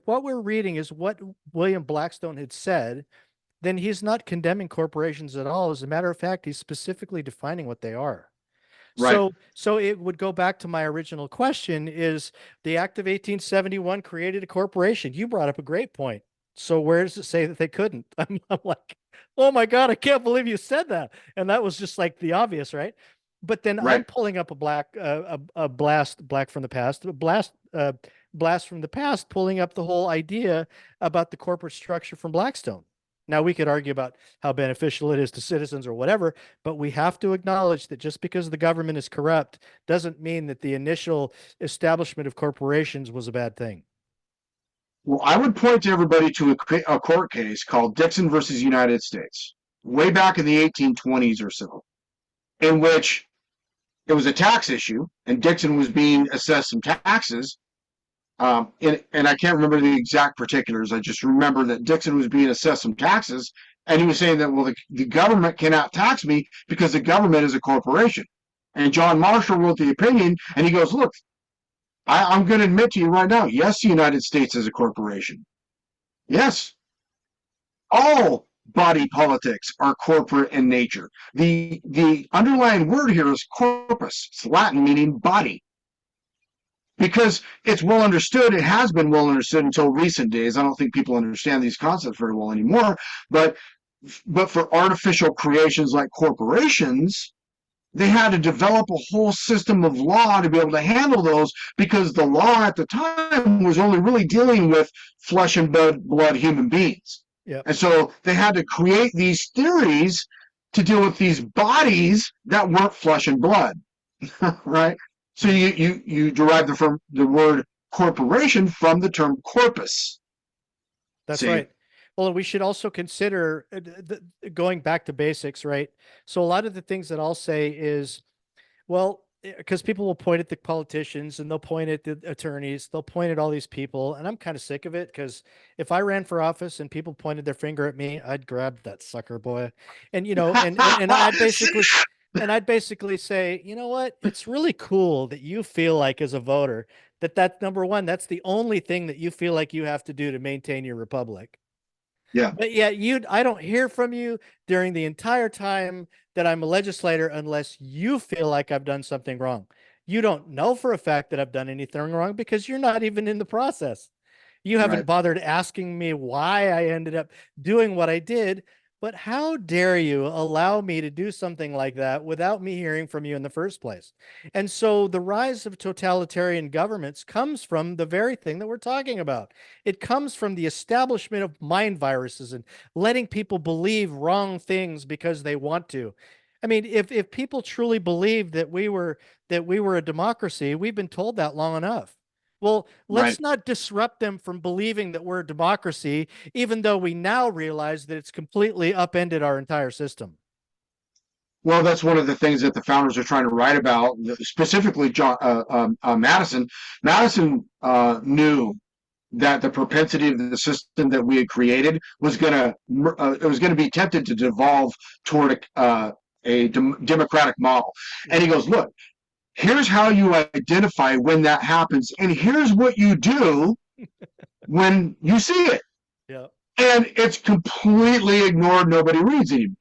A: what we're reading is what William Blackstone had said, then he's not condemning corporations at all. As a matter of fact, he's specifically defining what they are. Right. So it would go back to my original question: is the Act of 1871 created a corporation? You brought up a great point. So where does it say that they couldn't? I'm like, oh my God, I can't believe you said that. And that was just like the obvious, right? But then I'm pulling up a blast from the past, pulling up the whole idea about the corporate structure from Blackstone. Now, we could argue about how beneficial it is to citizens or whatever, but we have to acknowledge that just because the government is corrupt doesn't mean that the initial establishment of corporations was a bad thing.
B: Well, I would point to everybody to a court case called Dixon versus United States, way back in the 1820s or so, in which it was a tax issue, and Dixon was being assessed some taxes. And I can't remember the exact particulars. I just remember that Dixon was being assessed some taxes, and he was saying that, well, the government cannot tax me because the government is a corporation. And John Marshall wrote the opinion, and he goes, look, I'm going to admit to you right now, yes, the United States is a corporation. Yes, all body politics are corporate in nature. The underlying word here is corpus. It's Latin meaning body. Because it's well understood, it has been well understood until recent days. I don't think people understand these concepts very well anymore. But for artificial creations like corporations, they had to develop a whole system of law to be able to handle those, because the law at the time was only really dealing with flesh and blood human beings.
A: Yep.
B: And so they had to create these theories to deal with these bodies that weren't flesh and blood, right? So you derive the word corporation from the term corpus.
A: That's
B: See?
A: right. Well, we should also consider going back to basics, right? So a lot of the things that I'll say is, well, because people will point at the politicians and they'll point at the attorneys, they'll point at all these people, and I'm kind of sick of it, because if I ran for office and people pointed their finger at me, I'd grab that sucker boy, and I'd basically say, you know what? It's really cool that you feel like, as a voter, that's number one. That's the only thing that you feel like you have to do to maintain your republic.
B: Yeah,
A: But yet I don't hear from you during the entire time that I'm a legislator unless you feel like I've done something wrong. You don't know for a fact that I've done anything wrong because you're not even in the process. You haven't
B: right.
A: bothered asking me why I ended up doing what I did. But how dare you allow me to do something like that without me hearing from you in the first place? And so the rise of totalitarian governments comes from the very thing that we're talking about. It comes from the establishment of mind viruses and letting people believe wrong things because they want to. I mean, if people truly believed that we were a democracy, we've been told that long enough. Well,
B: Right.
A: let's not disrupt them from believing that we're a democracy, even though we now realize that it's completely upended our entire system.
B: Well, that's one of the things that the founders are trying to write about, specifically Madison. Madison knew that the propensity of the system that we had created was going to be tempted to devolve toward a democratic model. And he goes, look, here's how you identify when that happens, and here's what you do when you see it.
A: Yeah,
B: And it's completely ignored. Nobody reads anymore.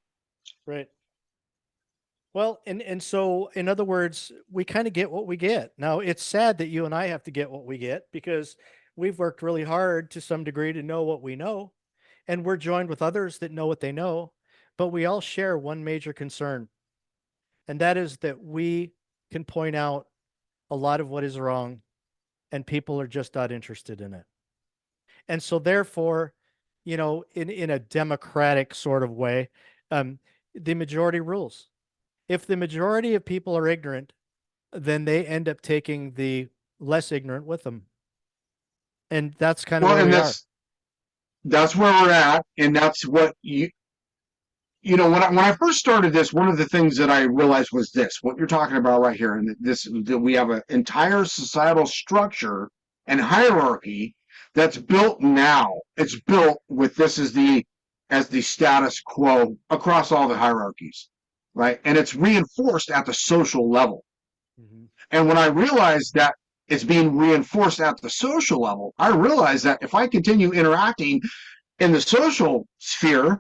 A: right. Well, and so in other words, we kind of get what we get. Now, it's sad that you and I have to get what we get because we've worked really hard to some degree to know what we know, and we're joined with others that know what they know, but we all share one major concern, and that is that we can point out a lot of what is wrong, and people are just not interested in it. And so therefore, in a democratic sort of way, the majority rules. If the majority of people are ignorant, then they end up taking the less ignorant with them. And that's kind of
B: Well,
A: where
B: and
A: we are.
B: that's where we're at, and that's what when I first started this, one of the things that I realized was this: what you're talking about right here, and this that we have an entire societal structure and hierarchy that's built now. It's built with this as the status quo across all the hierarchies, right? And it's reinforced at the social level.
A: Mhm.
B: And when I realized that it's being reinforced at the social level, I realized that if I continue interacting in the social sphere,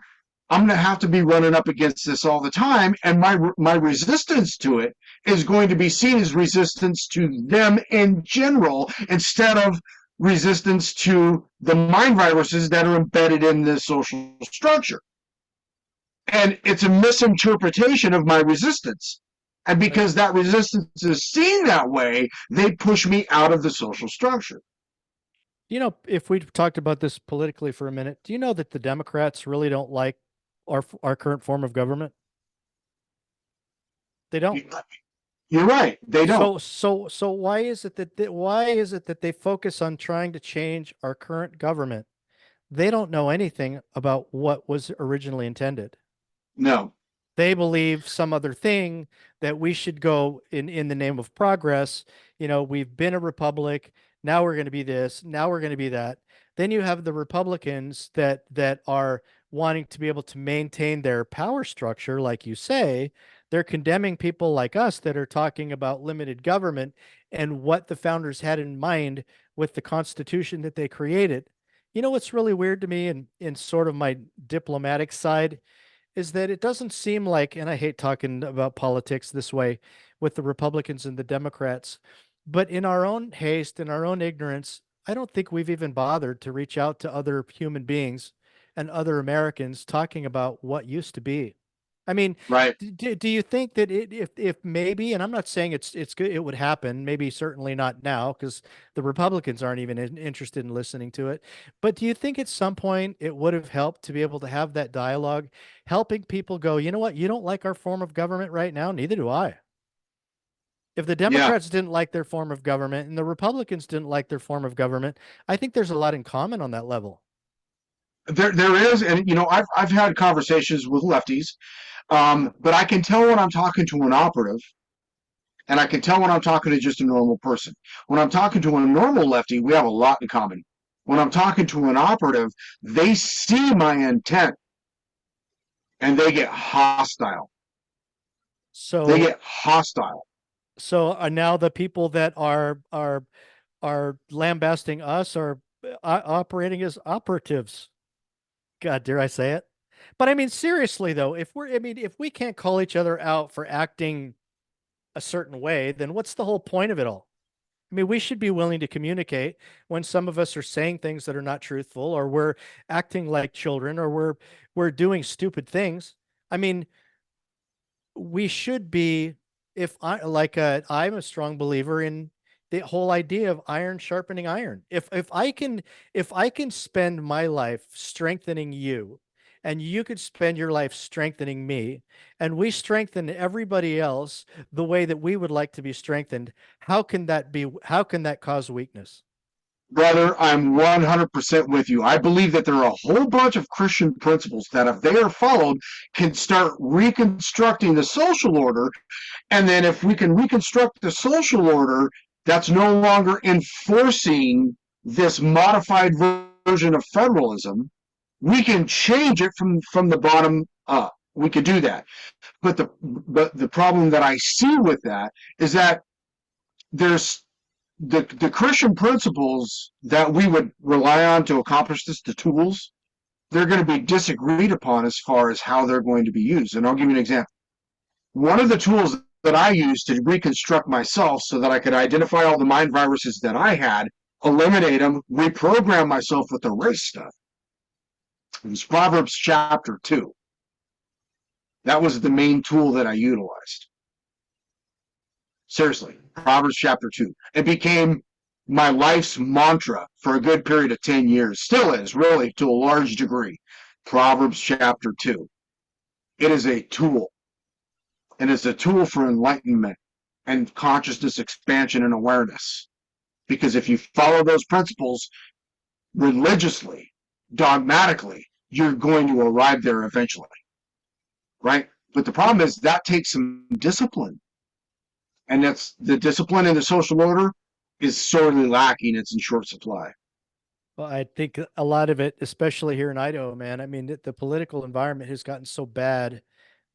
B: I'm going to have to be running up against this all the time, and my resistance to it is going to be seen as resistance to them in general instead of resistance to the mind viruses that are embedded in this social structure. And it's a misinterpretation of my resistance. And
A: Right.
B: because that resistance is seen that way, they push me out of the social structure.
A: if we talked about this politically for a minute, do you know that the Democrats really don't like our current form of government? They don't.
B: You- You're right. They don't.
A: So why is it that they focus on trying to change our current government? They don't know anything about what was originally intended.
B: No.
A: They believe some other thing that we should go in the name of progress. We've been a republic. Now we're going to be this. Now we're going to be that. Then you have the Republicans that are wanting to be able to maintain their power structure, like you say. They're condemning people like us that are talking about limited government and what the founders had in mind with the Constitution that they created. What's really weird to me in sort of my diplomatic side is that it doesn't seem like, and I hate talking about politics this way with the Republicans and the Democrats, but in our own haste, in our own ignorance, I don't think we've even bothered to reach out to other human beings and other Americans talking about what used to be. I mean,
B: Right.
A: do you think that if maybe, and I'm not saying it's good, it would happen, maybe certainly not now because the Republicans aren't even interested in listening to it. But do you think at some point it would have helped to be able to have that dialogue, helping people go, you know what, you don't like our form of government right now, neither do I. If the
B: Yeah.
A: Democrats didn't like their form of government and the Republicans didn't like their form of government, I think there's a lot in common on that level.
B: There is, and I've had conversations with lefties, but I can tell when I'm talking to an operative, and I can tell when I'm talking to just a normal person. When I'm talking to a normal lefty, we have a lot in common. When I'm talking to an operative, they see my intent and they get hostile. They
A: So
B: get hostile.
A: now the people that are lambasting us are operating as operatives. God, dare I say it? But I mean, seriously though, if we can't call each other out for acting a certain way, then what's the whole point of it all? I mean, we should be willing to communicate when some of us are saying things that are not truthful, or we're acting like children, or we're doing stupid things. I mean, we should be, if I like I'm a strong believer in the whole idea of iron sharpening iron. If I can spend my life strengthening you and you could spend your life strengthening me and we strengthen everybody else the way that we would like to be strengthened, how can that cause weakness?
B: Brother, I'm 100% with you. I believe that there are a whole bunch of Christian principles that, if they are followed, can start reconstructing the social order. And then, if we can reconstruct the social order, that's no longer enforcing this modified version of federalism. We can change it from the bottom up. We could do that. But the problem that I see with that is that there's the Christian principles that we would rely on to accomplish this, the tools, they're going to be disagreed upon as far as how they're going to be used. And I'll give you an example. One of the tools that I used to reconstruct myself so that I could identify all the mind viruses that I had, eliminate them, reprogram myself with the race stuff, it was Proverbs chapter 2. That was the main tool that I utilized. Seriously, Proverbs chapter 2. It became my life's mantra for a good period of 10 years. Still is, really, to a large degree. Proverbs chapter 2. It is a tool. It is a tool for enlightenment and consciousness expansion and awareness. Because if you follow those principles religiously, dogmatically, you're going to arrive there eventually. Right? But the problem is that takes some discipline. And that's the discipline in the social order is sorely lacking. It's in short supply.
A: Well, I think a lot of it, especially here in Idaho, man, I mean, the political environment has gotten so bad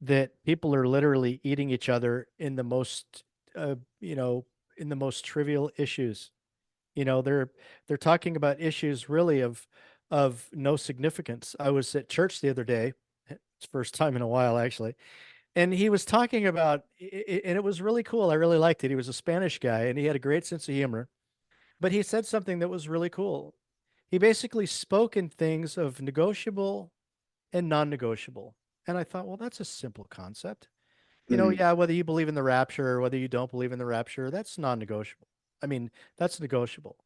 A: that people are literally eating each other in the most, uh, you know, in the most trivial issues. They're talking about issues really of no significance. I was at church the other day. It's the first time in a while, actually. And he was talking about, and it was really cool. I really liked it. He was a Spanish guy and he had a great sense of humor, but he said something that was really cool. He basically spoke in things of negotiable and non-negotiable. And I thought, well, that's a simple concept.
B: Mm.
A: Yeah, whether you believe in the rapture or whether you don't believe in the rapture, that's non-negotiable. I mean, that's negotiable,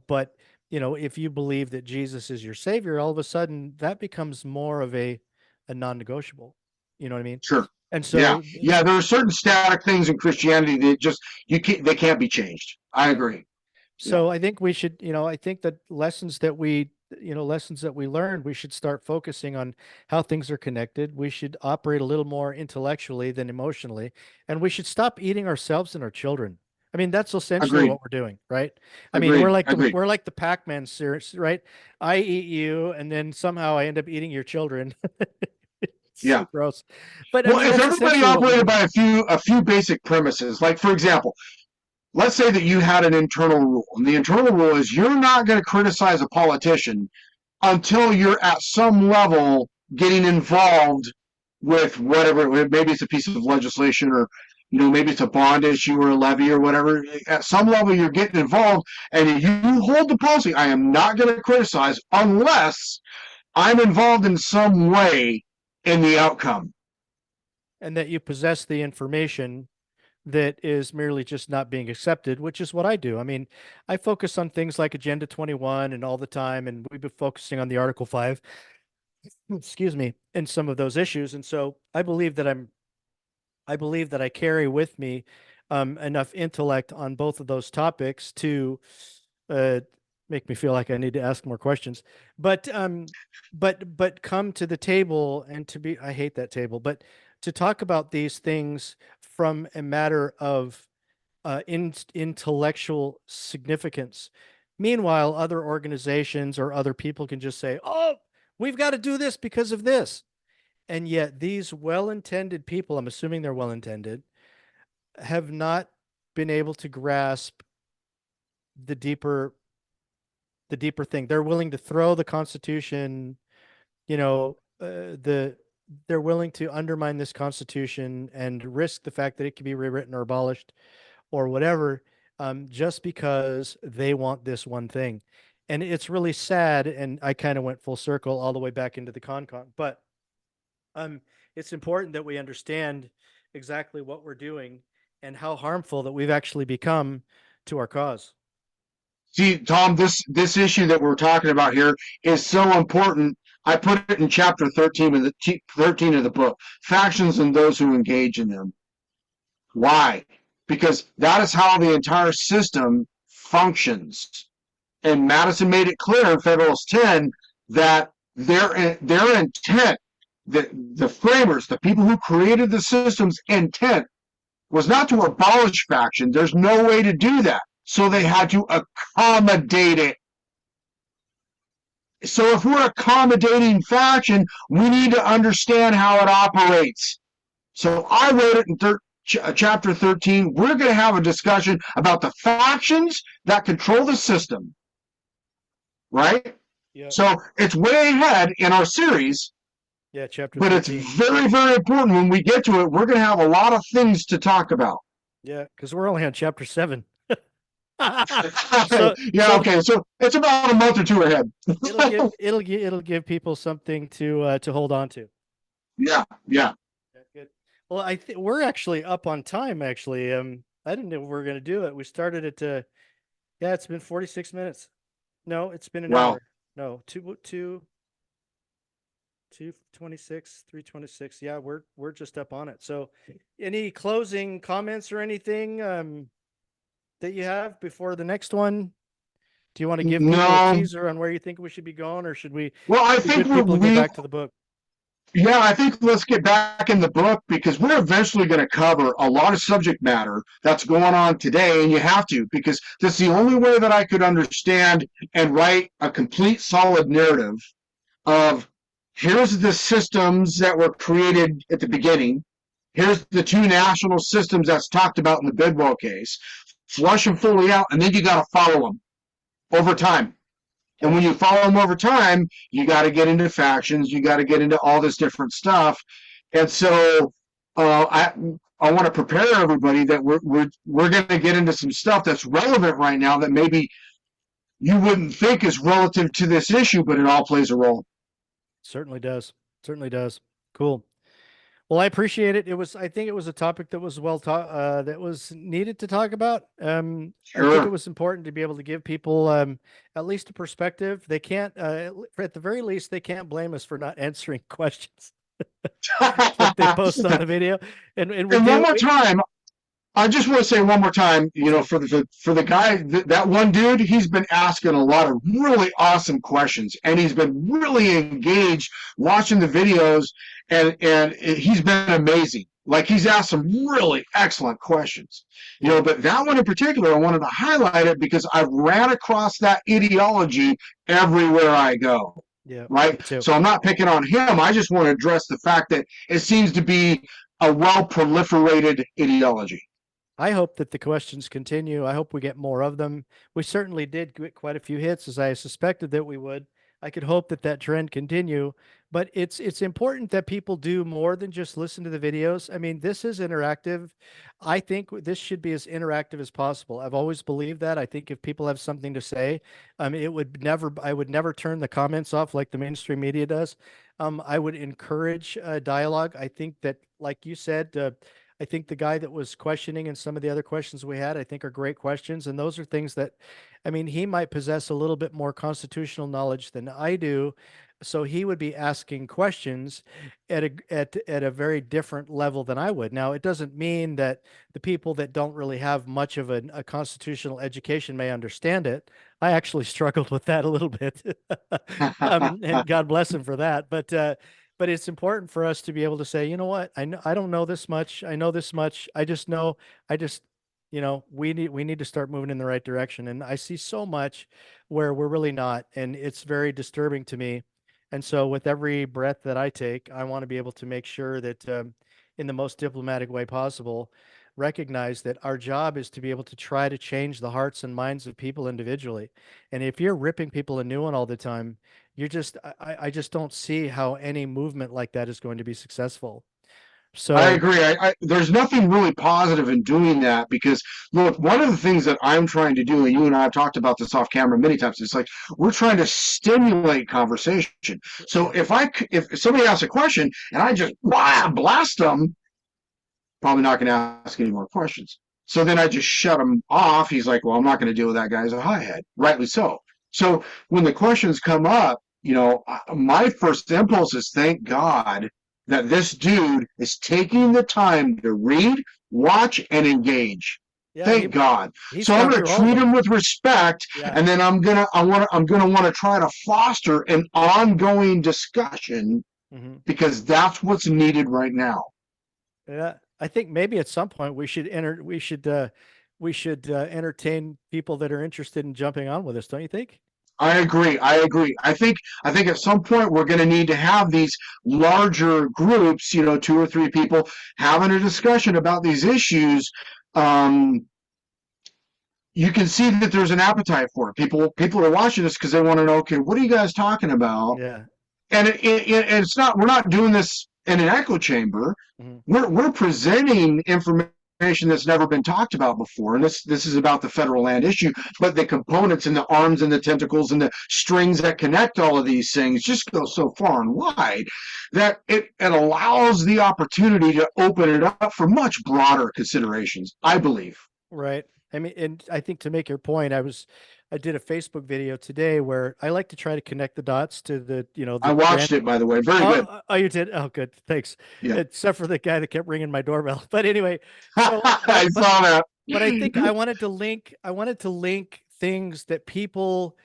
A: but if you believe that Jesus is your savior, all of a sudden that becomes more of a non-negotiable. You know what I mean?
B: Sure.
A: And
B: Yeah.
A: so,
B: Yeah. There are certain static things in Christianity that just they can't be changed. I
A: yeah.
B: agree. Yeah.
A: So I think we should, I think that lessons that we learned, we should start focusing on how things are connected. We should operate a little more intellectually than emotionally, and we should stop eating ourselves and our children. I mean, that's essentially
B: Agreed.
A: what we're doing, right? I mean, we're
B: Agreed.
A: like the
B: Agreed.
A: we're like the Pac-Man series, right? I eat you, and then somehow I end up eating your children. It's so
B: Yeah.
A: gross. But I
B: Well,
A: mean,
B: if
A: that's
B: everybody
A: essentially what we're
B: operated
A: doing.
B: by a few basic premises, like for example, let's say that you had an internal rule, and the internal rule is you're not going to criticize a politician until you're at some level getting involved with whatever. Maybe it's a piece of legislation, or maybe it's a bond issue or a levy or whatever. At some level, you're getting involved, and you hold the policy. I am not going to criticize unless I'm involved in some way in the outcome.
A: And that you possess the information that is merely just not being accepted, which is what I do. I mean, I focus on things like Agenda 21 and all the time, and we've been focusing on the Article 5, excuse me, and some of those issues. And so I believe that I carry with me enough intellect on both of those topics to uh, make me feel like I need to ask more questions. But come to the table and to be, I hate that table, but to talk about these things from a matter of intellectual significance. Meanwhile, other organizations or other people can just say, "Oh, we've got to do this because of this." And yet, these well-intended people, I'm assuming they're well-intended, have not been able to grasp the deeper the deeper thing. They're willing to throw the Constitution, they're willing to undermine this Constitution and risk the fact that it can be rewritten or abolished or whatever, just because they want this one thing. And it's really sad. And I kind of went full circle all the way back into the con, but um, it's important that we understand exactly what we're doing and how harmful that we've actually become to our cause.
B: See, Tom, this issue that we're talking about here is so important. I put it in chapter 13 of the book, factions and those who engage in them. Why? Because that is how the entire system functions. And Madison made it clear in Federalist 10 that their intent, the framers, the people who created the system's intent was not to abolish faction. There's no way to do that. So they had to accommodate it. So if we're accommodating faction, we need to understand how it operates. So I wrote it in chapter 13. We're going to have a discussion about the factions that control the system, right?
A: Yeah.
B: So it's way ahead in our series,
A: Yeah. Chapter
B: but it's
A: 13.
B: very, very important when we get to it. We're going to have a lot of things to talk about.
A: Yeah. Because we're only on chapter 7. so,
B: Yeah,
A: so
B: okay. So it's about a month or two ahead.
A: it'll give people something to hold on to.
B: Yeah, yeah.
A: Yeah, good. Well, I think we're actually up on time, actually. I didn't know we were going to do it. We started at, yeah, it's been 46 minutes. No, it's been an
B: Wow.
A: hour. No, 226, 326. Yeah, we're just up on it. So any closing comments or anything that you have before the next one? Do you want to give people a
B: No.
A: teaser on where you think we should be going, or should we
B: Well, I
A: be
B: think
A: good people and go
B: we
A: back to the book?
B: yeah, I think let's get back in the book because we're eventually going to cover a lot of subject matter that's going on today, and you have to because that's the only way that I could understand and write a complete, solid narrative of here's the systems that were created at the beginning. Here's the two national systems that's talked about in the Bidwell case. Flush them fully out, and then you got to follow them over time. And
A: Okay.
B: when you follow them over time, you got to get into factions, you got to get into all this different stuff. And so I want to prepare everybody that we're going to get into some stuff that's relevant right now that maybe you wouldn't think is relative to this issue, but it all plays a role.
A: Certainly does. Certainly does. Cool. Well, I appreciate it. I think it was a topic that was that was needed to talk about. I think it
B: Sure.
A: was important to be able to give people at least a perspective. They can't, at the very least, they can't blame us for not answering questions that they post on the video. And we
B: And one
A: do,
B: more time, I just want to say one more time,
A: sure.
B: for the guy, that one dude, he's been asking a lot of really awesome questions, and he's been really engaged watching the videos, and he's been amazing. Like he's asked some really excellent questions,
A: Yeah.
B: but that one in particular, I wanted to highlight it because I've ran across that ideology everywhere I go.
A: Yeah. Me
B: Right.
A: too.
B: So I'm not picking on him. I just want to address the fact that it seems to be a well proliferated ideology.
A: I hope that the questions continue. I hope we get more of them. We certainly did get quite a few hits, as I suspected that we would. I could hope that that trend continue, but it's important that people do more than just listen to the videos. I mean, this is interactive. I think this should be as interactive as possible. I've always believed that. I think if people have something to say, I would never turn the comments off like the mainstream media does. I would encourage dialogue. I think that, like you said, I think the guy that was questioning and some of the other questions we had, I think are great questions. And those are things that, I mean, he might possess a little bit more constitutional knowledge than I do. So he would be asking questions at a very different level than I would. Now, it doesn't mean that the people that don't really have much of a constitutional education may understand it. I actually struggled with that a little bit. And God bless him for that. But it's important for us to be able to say, you know what, I don't know this much. I know this much. I just know, I just, we need to start moving in the right direction. And I see so much where we're really not, and it's very disturbing to me. And so with every breath that I take, I want to be able to make sure that in the most diplomatic way possible, recognize that our job is to be able to try to change the hearts and minds of people individually. And if you're ripping people a new one all the time, I just don't see how any movement like that is going to be successful.
B: I
A: So
B: agree. There's nothing really positive in doing that because, look, one of the things that I'm trying to do, and you and I have talked about this off camera many times, it's like we're trying to stimulate conversation. So
A: yeah,
B: if somebody asks a question and I just blast them, probably not going to ask any more questions. So then I just shut him off. He's like, well, I'm not going to deal with that guy as a hothead. Rightly so. So when the questions come up, my first impulse is thank God that this dude is taking the time to read, watch, and engage.
A: yeah,
B: Thank God.
A: he's
B: So I'm
A: gone
B: going to
A: through all of
B: treat
A: them.
B: him with respect,
A: Yeah,
B: and then I'm gonna want to try to foster an ongoing discussion
A: hmm
B: because that's what's needed right now.
A: yeah. I think maybe at some point we should entertain people that are interested in jumping on with us. Don't you think?
B: I agree. I agree. I think at some point we're going to need to have these larger groups, two or three people having a discussion about these issues. Um, you can see that there's an appetite for it. People are watching this because they want to know, okay, what are you guys talking about?
A: Yeah.
B: And it's not. We're not doing this in an echo chamber.
A: hmm
B: We're presenting information that's never been talked about before, and this is about the federal land issue. But the components and the arms and the tentacles and the strings that connect all of these things just go so far and wide that it allows the opportunity to open it up for much broader considerations. I believe.
A: Right. I mean, and I think to make your point, I did a Facebook video today where I like to try to connect the dots to
B: I
A: the grand.
B: watched it, by the way. Very good.
A: Oh, you did? Oh, good. Thanks.
B: Yeah,
A: Except for the guy that kept ringing my doorbell. But anyway, so
B: I saw that.
A: but I think I wanted to link things that people,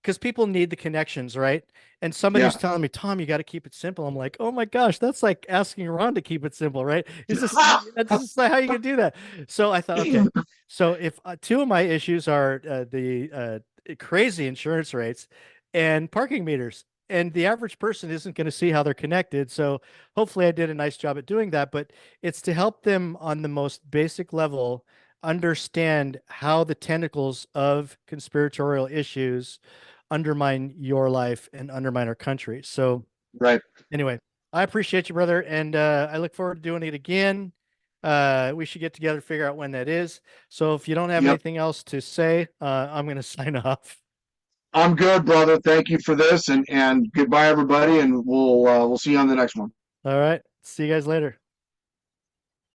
A: because people need the connections, right? And somebody was
B: Yeah.
A: telling me, Tom, you got to keep it simple. I'm like, oh my gosh, that's like asking Ron to keep it simple, right? That's just like how you can do that. So I thought, okay, so if two of my issues are the crazy insurance rates and parking meters, and the average person isn't going to see how they're connected. So hopefully I did a nice job at doing that, but it's to help them on the most basic level understand how the tentacles of conspiratorial issues undermine your life and undermine our country. So
B: Right.
A: anyway, I appreciate you, brother, and I look forward to doing it again. We should get together, figure out when that is. So if you don't have
B: Yep.
A: anything else to say, I'm going to sign off.
B: I'm good, brother. Thank you for this, and goodbye, everybody, and we'll see you on the next one.
A: All right. See you guys later.